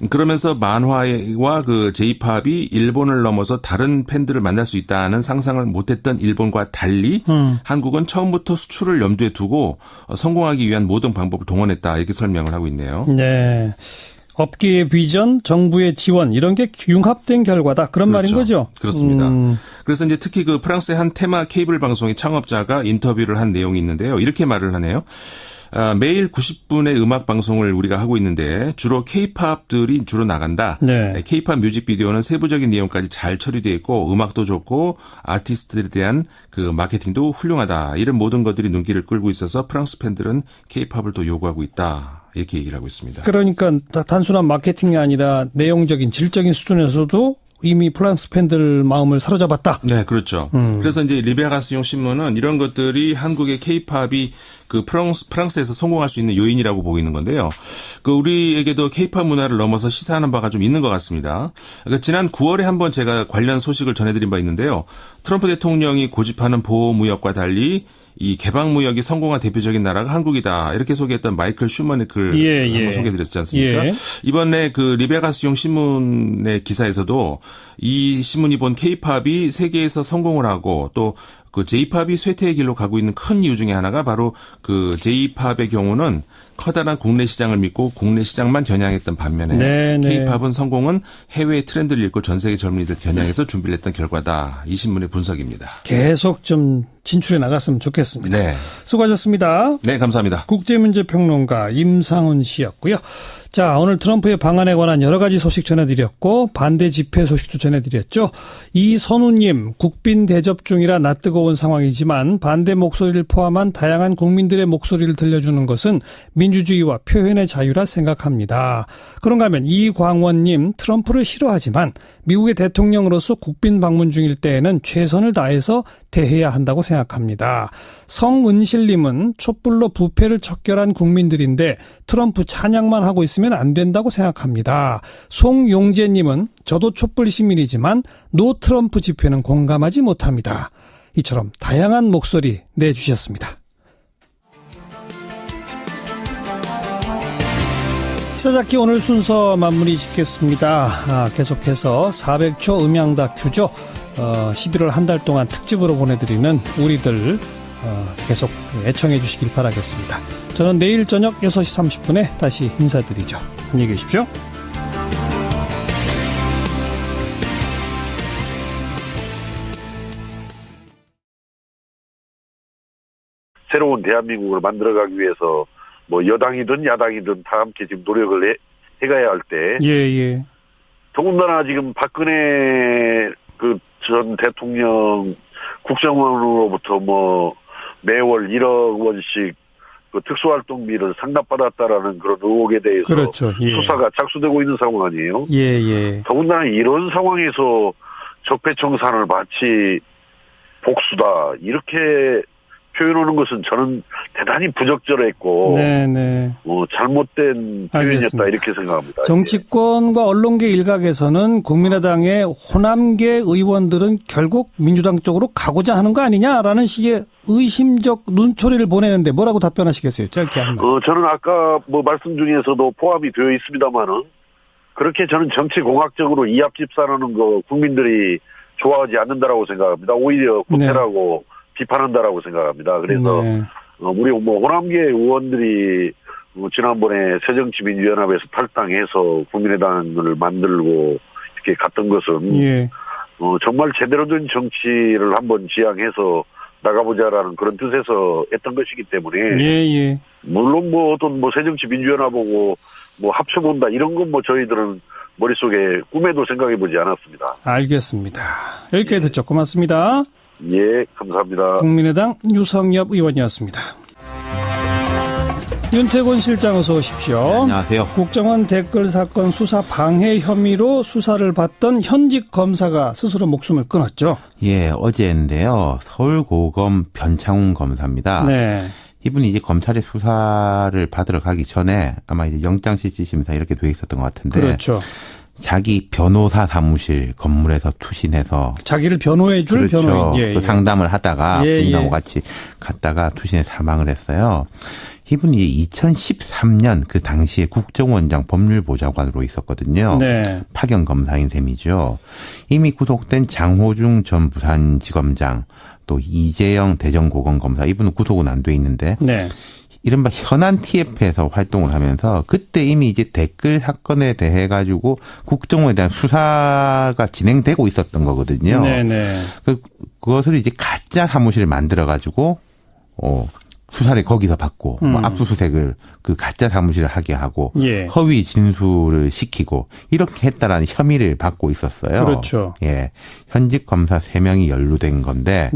그러면서 만화와 그 J-팝이 일본을 넘어서 다른 팬들을 만날 수 있다는 상상을 못했던 일본과 달리 한국은 처음부터 수출을 염두에 두고 성공하기 위한 모든 방법을 동원했다 이렇게 설명을 하고 있네요. 네. 업계의 비전, 정부의 지원 이런 게 융합된 결과다. 그런 말인 거죠. 그렇습니다. 그래서 이제 특히 그 프랑스의 한 테마 케이블 방송의 창업자가 인터뷰를 한 내용이 있는데요. 이렇게 말을 하네요. 매일 90분의 음악 방송을 우리가 하고 있는데 주로 K-팝들이 주로 나간다. 네. K-팝 뮤직비디오는 세부적인 내용까지 잘 처리되어 있고 음악도 좋고 아티스트들에 대한 그 마케팅도 훌륭하다. 이런 모든 것들이 눈길을 끌고 있어서 프랑스 팬들은 K-팝을 더 요구하고 있다. 이렇게 얘기를 하고 있습니다. 그러니까 단순한 마케팅이 아니라 내용적인 질적인 수준에서도 이미 프랑스 팬들 마음을 사로잡았다. 네, 그렇죠. 그래서 이제 리베가스용 신문은 이런 것들이 한국의 K-팝이 그 프랑스에서 성공할 수 있는 요인이라고 보고 있는 건데요. 그 우리에게도 K-팝 문화를 넘어서 시사하는 바가 좀 있는 것 같습니다. 그러니까 지난 9월에 한번 제가 관련 소식을 전해드린 바 있는데요. 트럼프 대통령이 고집하는 보호무역과 달리 이 개방무역이 성공한 대표적인 나라가 한국이다. 이렇게 소개했던 마이클 슈먼의 글 한번 소개해드렸지 않습니까? 이번에 그 리베가스용 신문의 기사에서도 이 신문이 본 K-팝이 세계에서 성공을 하고 또 그 J-팝이 쇠퇴의 길로 가고 있는 큰 이유 중에 하나가 바로 그 J-팝의 경우는 커다란 국내 시장을 믿고 국내 시장만 겨냥했던 반면에 K-팝은 성공은 해외의 트렌드를 읽고 전 세계 젊은이들 겨냥해서 준비를 했던 결과다. 이 신문의 분석입니다. 계속 좀 진출해 나갔으면 좋겠습니다. 네. 수고하셨습니다. 네, 감사합니다. 국제문제평론가 임상훈 씨였고요. 자, 오늘 트럼프의 방안에 관한 여러 가지 소식 전해드렸고 반대 집회 소식도 전해드렸죠. 이선우님, 국빈 대접 중이라 낯뜨거운 상황이지만 반대 목소리를 포함한 다양한 국민들의 목소리를 들려주는 것은 민주주의와 표현의 자유라 생각합니다. 그런가 하면 이광원님, 트럼프를 싫어하지만 미국의 대통령으로서 국빈 방문 중일 때에는 최선을 다해서 대해야 한다고 생각합니다. 성은실님은 촛불로 부패를 척결한 국민들인데 트럼프 찬양만 하고 있으면 안 된다고 생각합니다. 송용재님은 저도 촛불 시민이지만 노 트럼프 집회는 공감하지 못합니다. 이처럼 다양한 목소리 내주셨습니다. 시사잡기 오늘 순서 마무리 짓겠습니다. 계속해서 400초 음향 다큐죠. 11월 한 달 동안 특집으로 보내드리는 우리들 계속 애청해 주시길 바라겠습니다. 저는 내일 저녁 6시 30분에 다시 인사드리죠. 안녕히 계십시오. 새로운 대한민국을 만들어가기 위해서 뭐 여당이든 야당이든 다 함께 지금 노력을 해가야 할 때. 예. 더군다나 지금 박근혜 그 전 대통령 국정원으로부터 뭐 매월 1억 원씩 그 특수활동비를 상납받았다라는 그런 의혹에 대해서 그렇죠. 예. 수사가 착수되고 있는 상황 아니에요? 예. 더군다나 이런 상황에서 적폐청산을 마치 복수다 이렇게 표현하는 것은 저는 대단히 부적절했고 잘못된 표현이었다 이렇게 생각합니다. 정치권과 언론계 일각에서는 국민의당의 호남계 의원들은 결국 민주당 쪽으로 가고자 하는 거 아니냐라는 식의 의심적 눈초리를 보내는데 뭐라고 답변하시겠어요? 짧게 한 말. 저는 아까 뭐 말씀 중에서도 포함이 되어 있습니다만은 그렇게 저는 정치공학적으로 이합집산하는 거 국민들이 좋아하지 않는다라고 생각합니다. 오히려 구태라고 비판한다라고 생각합니다. 그래서 우리 뭐 호남계 의원들이 지난번에 새정치민주연합에서 탈당해서 국민의당을 만들고 이렇게 갔던 것은 정말 제대로 된 정치를 한번 지향해서 나가보자라는 그런 뜻에서 했던 것이기 때문에 물론 뭐 어떤 뭐 새정치민주연합하고 뭐 합쳐본다 이런 건 뭐 저희들은 머릿속에 꿈에도 생각해보지 않았습니다. 알겠습니다. 여기까지 듣죠. 고맙습니다. 예, 감사합니다. 국민의당 유성엽 의원이었습니다. 윤태곤 실장 어서 오십시오. 네, 안녕하세요. 국정원 댓글 사건 수사 방해 혐의로 수사를 받던 현직 검사가 스스로 목숨을 끊었죠. 예, 어제인데요. 서울고검 변창훈 검사입니다. 네. 이분이 이제 검찰의 수사를 받으러 가기 전에 아마 이제 영장실질심사 이렇게 돼 있었던 것 같은데. 그렇죠. 자기 변호사 사무실 건물에서 투신해서 자기를 변호해 줄 변호인 그 상담을 하다가 본인하고 같이 갔다가 투신해 사망을 했어요. 이분이 2013년 그 당시에 국정원장 법률보좌관으로 있었거든요. 파견 검사인 셈이죠. 이미 구속된 장호중 전 부산지검장 또 이재영 대전고검검사 이분은 구속은 안 돼 있는데 이른바 현안 TF에서 활동을 하면서 그때 이미 이제 댓글 사건에 대해 가지고 국정원에 대한 수사가 진행되고 있었던 거거든요. 그것을 이제 가짜 사무실을 만들어 가지고 수사를 거기서 받고 뭐 압수수색을 그 가짜 사무실을 하게 하고 허위 진술을 시키고 이렇게 했다라는 혐의를 받고 있었어요. 그렇죠. 예, 현직 검사 3명이 연루된 건데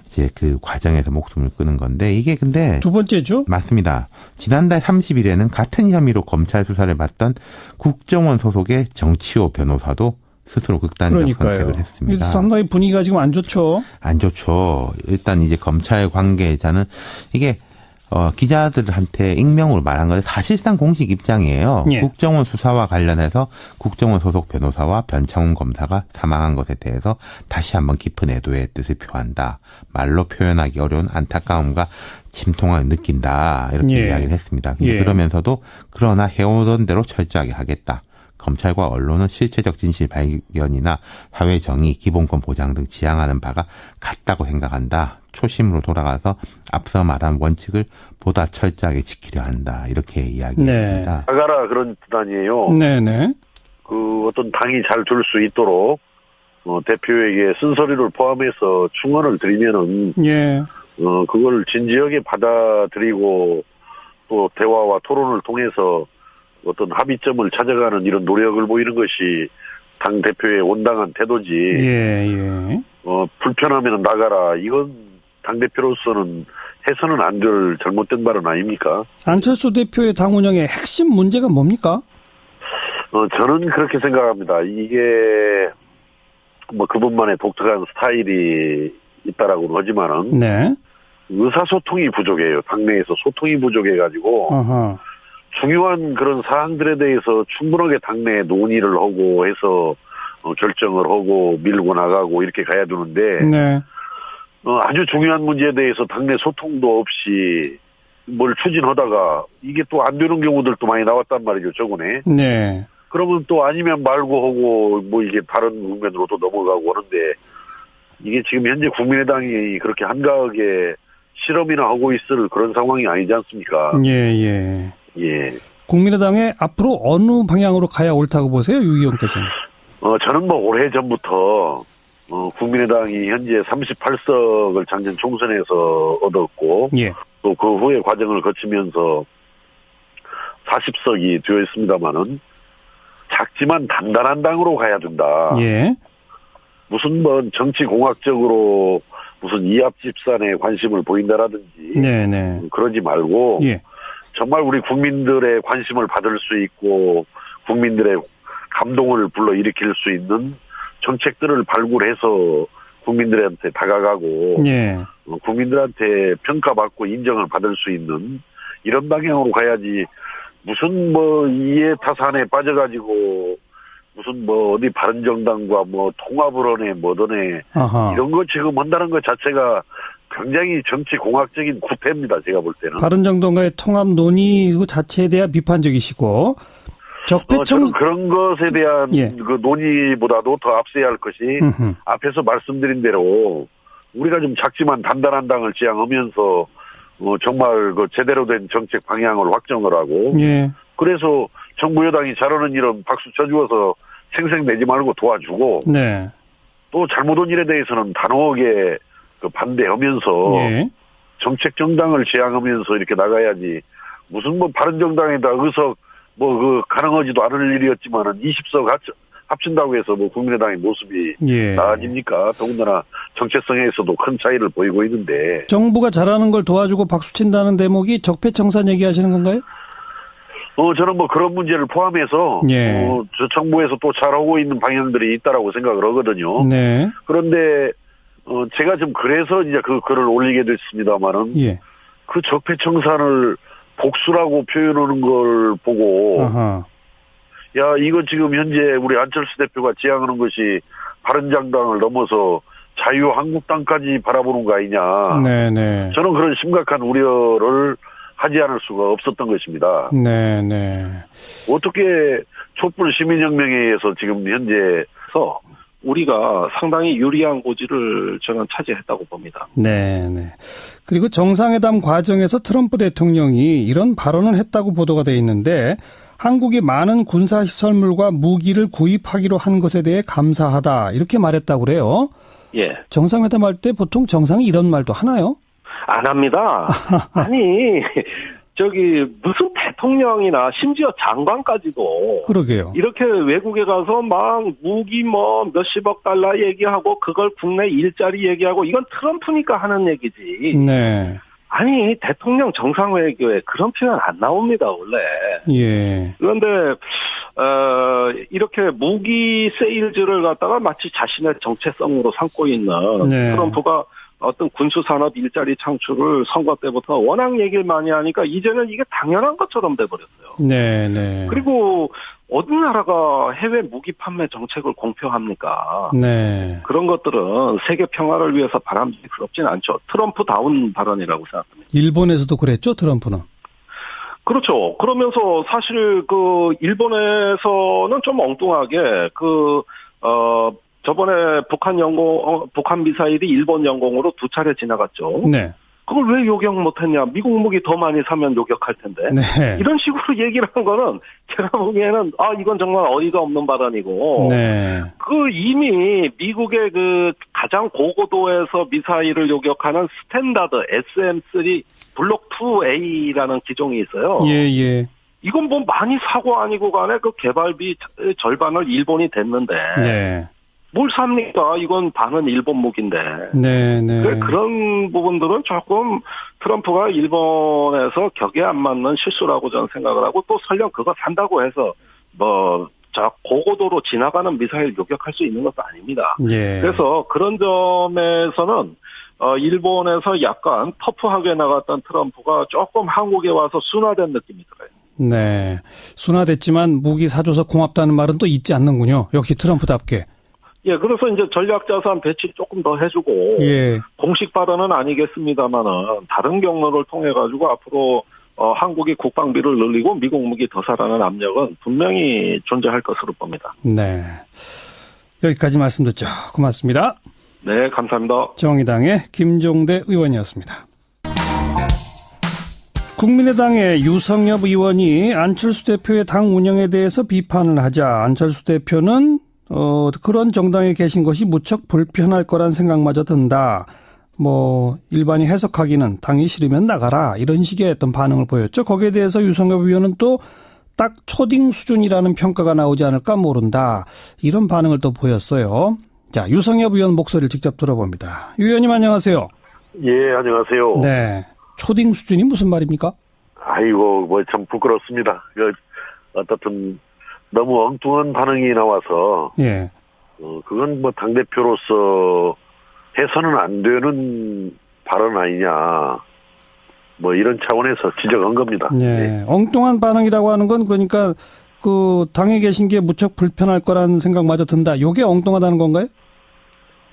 이제 그 과정에서 목숨을 끊은 건데 이게 근데 두 번째죠? 맞습니다. 지난달 30일에는 같은 혐의로 검찰 수사를 받던 국정원 소속의 정치호 변호사도 스스로 극단적 선택을 했습니다. 상당히 분위기가 지금 안 좋죠. 안 좋죠. 일단 이제 검찰 관계자는 이게 기자들한테 익명으로 말한 건데 사실상 공식 입장이에요. 국정원 수사와 관련해서 국정원 소속 변호사와 변창훈 검사가 사망한 것에 대해서 다시 한번 깊은 애도의 뜻을 표한다. 말로 표현하기 어려운 안타까움과 침통함을 느낀다. 이렇게 이야기를 했습니다. 근데 그러면서도 그러나 해오던 대로 철저하게 하겠다. 검찰과 언론은 실체적 진실 발견이나 사회 정의, 기본권 보장 등 지향하는 바가 같다고 생각한다. 초심으로 돌아가서 앞서 말한 원칙을 보다 철저하게 지키려 한다. 이렇게 이야기했습니다. 나가라 그런 뜻 아니에요. 네네. 그 어떤 당이 잘 둘 수 있도록 대표에게 쓴소리를 포함해서 충원을 드리면은 예. 그걸 진지하게 받아들이고 또 대화와 토론을 통해서 어떤 합의점을 찾아가는 이런 노력을 보이는 것이 당 대표의 온당한 태도지. 예, 예. 불편하면 나가라. 이건 당 대표로서는 해서는 안 될 잘못된 발언 아닙니까? 안철수 대표의 당 운영의 핵심 문제가 뭡니까? 저는 그렇게 생각합니다. 이게 뭐 그분만의 독특한 스타일이 있다라고는 하지만은 네. 의사소통이 부족해요. 당내에서 소통이 부족해가지고 어허. 중요한 그런 사항들에 대해서 충분하게 당내에 논의를 하고 해서 결정을 하고 밀고 나가고 이렇게 가야 되는데 네. 아주 중요한 문제에 대해서 당내 소통도 없이 뭘 추진하다가 이게 또 안 되는 경우들도 많이 나왔단 말이죠. 저번에. 네. 그러면 또 아니면 말고 하고 뭐 이게 다른 국면으로 또 넘어가고 하는데 이게 지금 현재 국민의당이 그렇게 한가하게 실험이나 하고 있을 그런 상황이 아니지 않습니까? 예. 예. 국민의당의 앞으로 어느 방향으로 가야 옳다고 보세요, 유 의원께서는? 저는 뭐 오래전부터 국민의당이 현재 38석을 작년 총선에서 얻었고 예. 또 그 후에 과정을 거치면서 40석이 되어 있습니다만은 작지만 단단한 당으로 가야 된다. 예. 무슨 뭐 정치공학적으로 무슨 이합집산에 관심을 보인다라든지 네네. 그러지 말고 예. 정말 우리 국민들의 관심을 받을 수 있고 국민들의 감동을 불러일으킬 수 있는 정책들을 발굴해서 국민들한테 다가가고 예. 국민들한테 평가받고 인정을 받을 수 있는 이런 방향으로 가야지 무슨 뭐 이해타산에 빠져가지고 무슨 뭐 어디 바른정당과 뭐 통합을 하네 뭐더네 이런 거 지금 한다는 것 자체가 굉장히 정치공학적인 구태입니다. 제가 볼 때는. 바른정당과의 통합 논의 그 자체에 대한 비판적이시고 저는 그런 것에 대한 그 논의보다도 더 앞서야 할 것이 앞에서 말씀드린 대로 우리가 좀 작지만 단단한 당을 지향하면서 정말 그 제대로 된 정책 방향을 확정을 하고 그래서 정부 여당이 잘하는 일은 박수 쳐주어서 생색내지 말고 도와주고 네. 또 잘못한 일에 대해서는 단호하게 그 반대하면서 정책 정당을 지향하면서 이렇게 나가야지 무슨 뭐 바른정당에다 의석 뭐 그 가능하지도 않을 일이었지만은 20석 합친다고 해서 뭐 국민의당의 모습이 나아집니까? 더군다나 정체성에서도 큰 차이를 보이고 있는데 정부가 잘하는 걸 도와주고 박수친다는 대목이 적폐청산 얘기하시는 건가요? 저는 뭐 그런 문제를 포함해서 저 정부에서 또 잘하고 있는 방향들이 있다라고 생각을 하거든요. 네. 그런데 제가 좀 그래서 이제 그 글을 올리게 됐습니다만은 그 적폐청산을 복수라고 표현하는 걸 보고 야 이거 지금 현재 우리 안철수 대표가 지향하는 것이 바른정당을 넘어서 자유한국당까지 바라보는 거 아니냐. 네네. 저는 그런 심각한 우려를 하지 않을 수가 없었던 것입니다. 네네. 어떻게 촛불 시민혁명에 의해서 지금 현재서 우리가 상당히 유리한 고지를 저는 차지했다고 봅니다. 네네. 그리고 정상회담 과정에서 트럼프 대통령이 이런 발언을 했다고 보도가 돼 있는데 한국이 많은 군사시설물과 무기를 구입하기로 한 것에 대해 감사하다 이렇게 말했다고 그래요. 예. 정상회담 할 때 보통 정상이 이런 말도 하나요? 안 합니다. 아니 저기 무슨 대통령이나 심지어 장관까지도 그러게요. 이렇게 외국에 가서 막 무기 뭐 몇십억 달러 얘기하고 그걸 국내 일자리 얘기하고 이건 트럼프니까 하는 얘기지. 네. 아니 대통령 정상회교에 그런 표현 안 나옵니다 원래. 예. 그런데 이렇게 무기 세일즈를 갖다가 마치 자신의 정체성으로 삼고 있는 트럼프가 어떤 군수산업 일자리 창출을 선거 때부터 워낙 얘기를 많이 하니까 이제는 이게 당연한 것처럼 돼버렸어요. 네. 그리고 어느 나라가 해외 무기 판매 정책을 공표합니까? 네. 그런 것들은 세계 평화를 위해서 바람직스럽진 않죠. 트럼프다운 발언이라고 생각합니다. 일본에서도 그랬죠, 트럼프는? 그렇죠. 그러면서 사실 그 일본에서는 좀 엉뚱하게 저번에 북한 미사일이 일본 영공으로 2차례 지나갔죠. 네. 그걸 왜 요격 못했냐? 미국 무기 더 많이 사면 요격할 텐데. 네. 이런 식으로 얘기를 한 거는 제가 보기에는 이건 정말 어이가 없는 발언이고. 네. 그 이미 미국의 그 가장 고고도에서 미사일을 요격하는 스탠다드 SM-3 블록 2A라는 기종이 있어요. 예. 이건 뭐 많이 사고 아니고 간에 그 개발비 절반을 일본이 댔는데. 네. 뭘 삽니까? 이건 반은 일본 무기인데. 네. 그런 부분들은 조금 트럼프가 일본에서 격에 안 맞는 실수라고 저는 생각을 하고, 또 설령 그거 산다고 해서 고고도로 지나가는 미사일 요격할 수 있는 것도 아닙니다. 예. 그래서 그런 점에서는 일본에서 약간 터프하게 나갔던 트럼프가 조금 한국에 와서 순화된 느낌이 들어요. 네. 순화됐지만 무기 사줘서 고맙다는 말은 또 있지 않는군요. 역시 트럼프답게. 예, 그래서 이제 전략자산 배치 조금 더 해주고, 예. 공식 발언은 아니겠습니다만은, 다른 경로를 통해가지고 앞으로, 한국이 국방비를 늘리고 미국 무기 더 사라는 압력은 분명히 존재할 것으로 봅니다. 네. 여기까지 말씀 듣죠. 고맙습니다. 네, 감사합니다. 정의당의 김종대 의원이었습니다. 국민의당의 유성엽 의원이 안철수 대표의 당 운영에 대해서 비판을 하자 안철수 대표는 그런 정당에 계신 것이 무척 불편할 거란 생각마저 든다. 일반이 해석하기는 당이 싫으면 나가라. 이런 식의 어떤 반응을 보였죠. 거기에 대해서 유성엽 의원은 또 딱 초딩 수준이라는 평가가 나오지 않을까 모른다. 이런 반응을 또 보였어요. 자, 유성엽 의원 목소리를 직접 들어봅니다. 유 의원님 안녕하세요. 예, 안녕하세요. 네. 초딩 수준이 무슨 말입니까? 아이고, 참 부끄럽습니다. 어떻든 너무 엉뚱한 반응이 나와서, 예. 그건 당대표로서 해서는 안 되는 발언 아니냐, 이런 차원에서 지적한 겁니다. 네. 예. 엉뚱한 반응이라고 하는 건 그러니까 그 당에 계신 게 무척 불편할 거라는 생각마저 든다. 요게 엉뚱하다는 건가요?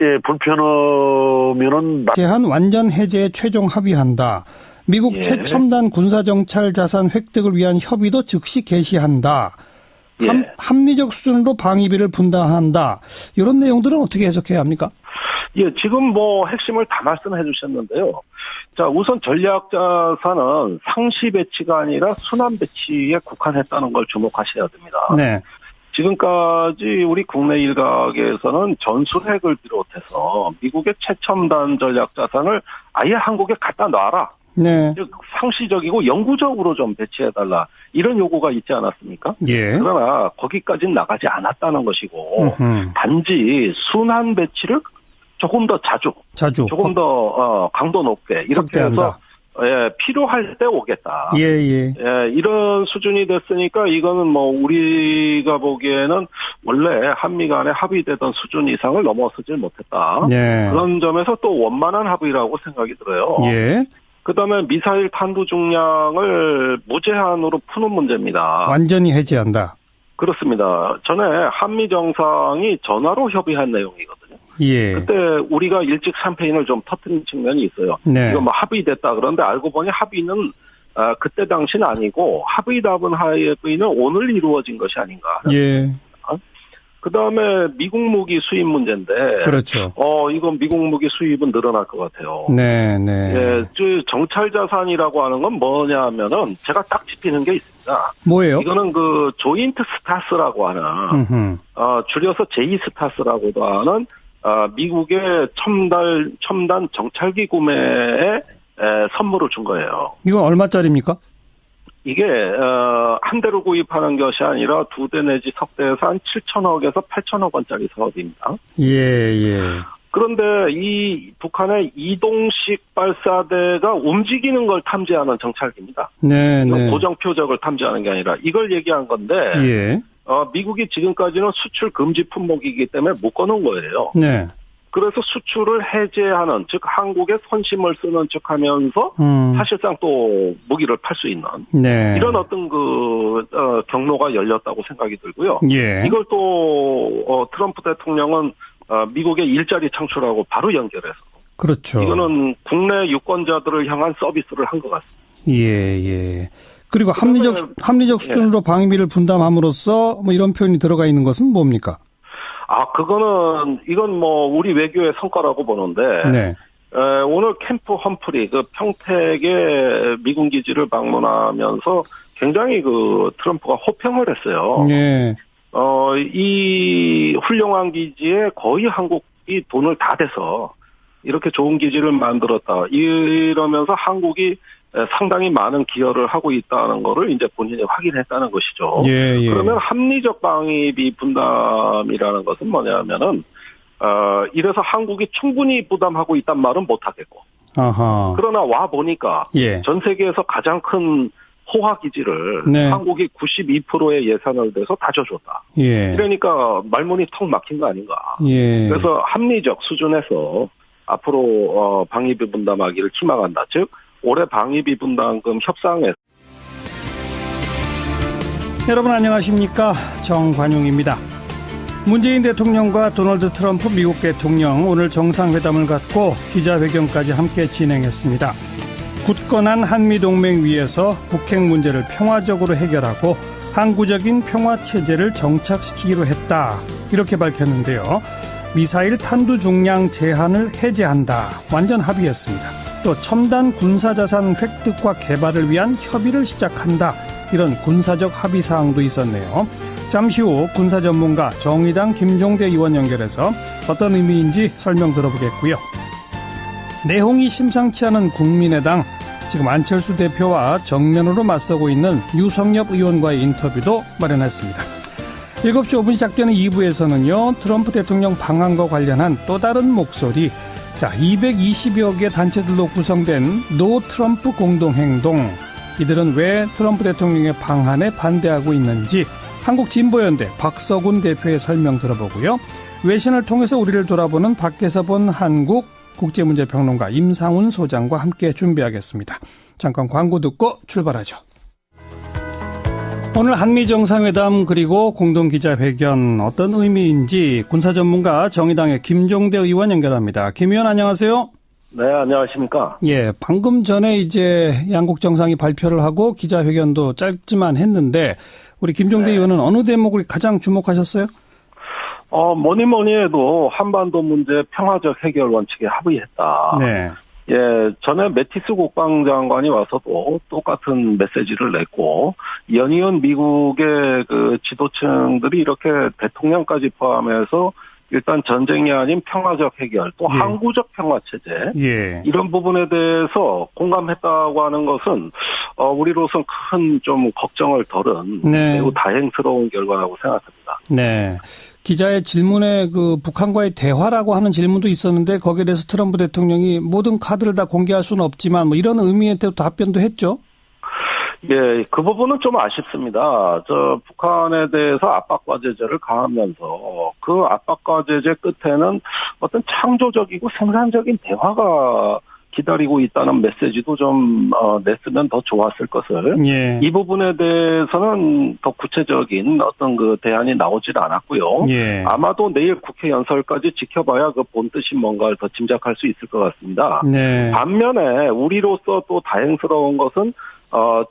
예, 불편하면은. 제한 완전 해제에 최종 합의한다. 미국 최첨단 군사정찰 자산 획득을 위한 협의도 즉시 개시한다. 합리적 수준으로 방위비를 분담한다. 이런 내용들은 어떻게 해석해야 합니까? 예, 지금 핵심을 다 말씀해 주셨는데요. 자, 우선 전략자산은 상시 배치가 아니라 순환 배치에 국한했다는 걸 주목하셔야 됩니다. 네. 지금까지 우리 국내 일각에서는 전술핵을 비롯해서 미국의 최첨단 전략자산을 아예 한국에 갖다 놔라. 네. 즉 상시적이고 영구적으로 좀 배치해달라. 이런 요구가 있지 않았습니까? 예. 그러나 거기까지는 나가지 않았다는 것이고 단지 순환 배치를 조금 더 자주 조금 더 강도 높게 이렇게 확대한다. 해서 필요할 때 오겠다. 예, 이런 수준이 됐으니까 이거는 우리가 보기에는 원래 한미 간에 합의되던 수준 이상을 넘어서질 못했다. 네. 그런 점에서 또 원만한 합의라고 생각이 들어요. 예. 그다음에 미사일 탄두 중량을 무제한으로 푸는 문제입니다. 완전히 해제한다. 그렇습니다. 전에 한미 정상이 전화로 협의한 내용이거든요. 예. 그때 우리가 일찍 샴페인을 좀 터뜨린 측면이 있어요. 네. 이거 합의됐다. 그런데 알고 보니 합의는 그때 당시는 아니고 합의답은 합의는 오늘 이루어진 것이 아닌가. 예. 그다음에 미국 무기 수입 문제인데. 그렇죠. 이건 미국 무기 수입은 늘어날 것 같아요. 네. 예, 정찰 자산이라고 하는 건 뭐냐면은 제가 딱 짚히는 게 있습니다. 뭐예요? 이거는 그 조인트 스타스라고 하는 줄여서 제2스타스라고도 하는 미국의 첨단 정찰기 구매에 선물을 준 거예요. 이건 얼마짜리입니까? 이게 한 대로 구입하는 것이 아니라 두 대 내지 석 대에서 한 7천억에서 8천억 원짜리 사업입니다. 예. 그런데 이 북한의 이동식 발사대가 움직이는 걸 탐지하는 정찰기입니다. 네. 고정 표적을 탐지하는 게 아니라 이걸 얘기한 건데 예. 미국이 지금까지는 수출 금지 품목이기 때문에 묶어놓은 거예요. 네. 그래서 수출을 해제하는, 즉 한국의 선심을 쓰는 척하면서 사실상 또 무기를 팔 수 있는 네. 이런 어떤 경로가 열렸다고 생각이 들고요. 예. 이걸 또 트럼프 대통령은 미국의 일자리 창출하고 바로 연결해서 그렇죠. 이거는 국내 유권자들을 향한 서비스를 한 것 같습니다. 예. 그리고 합리적 수준으로 방위비를 분담함으로써 이런 표현이 들어가 있는 것은 뭡니까? 이건 우리 외교의 성과라고 보는데, 네. 오늘 캠프 험프리 그 평택의 미군 기지를 방문하면서 굉장히 그 트럼프가 호평을 했어요. 네. 이 훌륭한 기지에 거의 한국이 돈을 다 대서 이렇게 좋은 기지를 만들었다. 이러면서 한국이 상당히 많은 기여를 하고 있다는 거를 이제 본인이 확인했다는 것이죠. 예. 그러면 합리적 방위비 분담이라는 것은 뭐냐면은 이래서 한국이 충분히 부담하고 있단 말은 못 하겠고. 아하. 그러나 와 보니까 전 세계에서 가장 큰 호화 기지를 한국이 92%의 예산을 내서 다 줘줬다. 그러니까 말문이 턱 막힌 거 아닌가. 그래서 합리적 수준에서 앞으로 방위비 분담하기를 희망한다. 즉 올해 방위비 분담금 협상에서. 여러분 안녕하십니까, 정관용입니다. 문재인 대통령과 도널드 트럼프 미국 대통령 오늘 정상회담을 갖고 기자회견까지 함께 진행했습니다. 굳건한 한미동맹 위에서 북핵 문제를 평화적으로 해결하고 항구적인 평화체제를 정착시키기로 했다, 이렇게 밝혔는데요. 미사일 탄두 중량 제한을 해제한다, 완전 합의했습니다. 또 첨단 군사자산 획득과 개발을 위한 협의를 시작한다, 이런 군사적 합의사항도 있었네요. 잠시 후 군사전문가 정의당 김종대 의원 연결해서 어떤 의미인지 설명 들어보겠고요. 내홍이 심상치 않은 국민의당, 지금 안철수 대표와 정면으로 맞서고 있는 유성엽 의원과의 인터뷰도 마련했습니다. 7시 5분 시작되는 2부에서는요. 트럼프 대통령 방한과 관련한 또 다른 목소리, 220여 개 단체들로 구성된 노 트럼프 공동행동, 이들은 왜 트럼프 대통령의 방한에 반대하고 있는지 한국진보연대 박서군 대표의 설명 들어보고요. 외신을 통해서 우리를 돌아보는 밖에서 본 한국 국제문제평론가 임상훈 소장과 함께 준비하겠습니다. 잠깐 광고 듣고 출발하죠. 오늘 한미정상회담 그리고 공동기자회견 어떤 의미인지 군사전문가 정의당의 김종대 의원 연결합니다. 김 의원 안녕하세요. 네, 안녕하십니까. 방금 전에 이제 양국 정상이 발표를 하고 기자회견도 짧지만 했는데 우리 김종대 의원은 어느 대목을 가장 주목하셨어요? 뭐니 해도 한반도 문제 평화적 해결 원칙에 합의했다. 전에 매티스 국방장관이 와서도 똑같은 메시지를 냈고, 연이은 미국의 그 지도층들이 이렇게 대통령까지 포함해서 일단 전쟁이 아닌 평화적 해결, 또 항구적 평화체제, 이런 부분에 대해서 공감했다고 하는 것은, 우리로서는 큰 좀 걱정을 덜은 매우 다행스러운 결과라고 생각합니다. 기자의 질문에 그 북한과의 대화라고 하는 질문도 있었는데 거기에 대해서 트럼프 대통령이 모든 카드를 다 공개할 수는 없지만 뭐 이런 의미에 대해서 답변도 했죠. 그 부분은 좀 아쉽습니다. 북한에 대해서 압박과 제재를 가하면서 그 압박과 제재 끝에는 어떤 창조적이고 생산적인 대화가 기다리고 있다는 메시지도 좀 냈으면 더 좋았을 것을. 이 부분에 대해서는 더 구체적인 어떤 그 대안이 나오질 않았고요. 아마도 내일 국회 연설까지 지켜봐야 그 본뜻이 뭔가를 더 짐작할 수 있을 것 같습니다. 반면에 우리로서 또 다행스러운 것은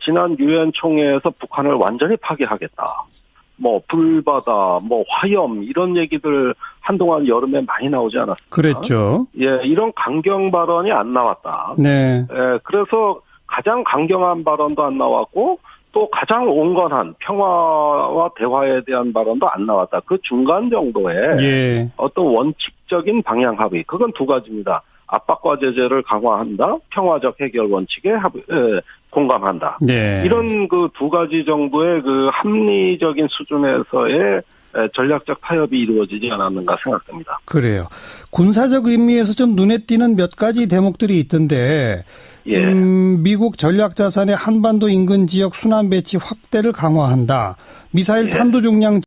지난 유엔 총회에서 북한을 완전히 파괴하겠다. 불바다, 화염, 이런 얘기들 한동안 여름에 많이 나오지 않았습니까? 그랬죠. 이런 강경 발언이 안 나왔다. 그래서 가장 강경한 발언도 안 나왔고, 또 가장 온건한 평화와 대화에 대한 발언도 안 나왔다. 그 중간 정도의 어떤 원칙적인 방향 합의, 그건 두 가지입니다. 압박과 제재를 강화한다, 평화적 해결 원칙에 공감한다. 이런 그 두 가지 정도의 그 합리적인 수준에서의 전략적 타협이 이루어지지 않았는가 생각됩니다. 그래요. 군사적 의미에서 좀 눈에 띄는 몇 가지 대목들이 있던데, 미국 전략 자산의 한반도 인근 지역 순환 배치 확대를 강화한다. 미사일 탄두 중량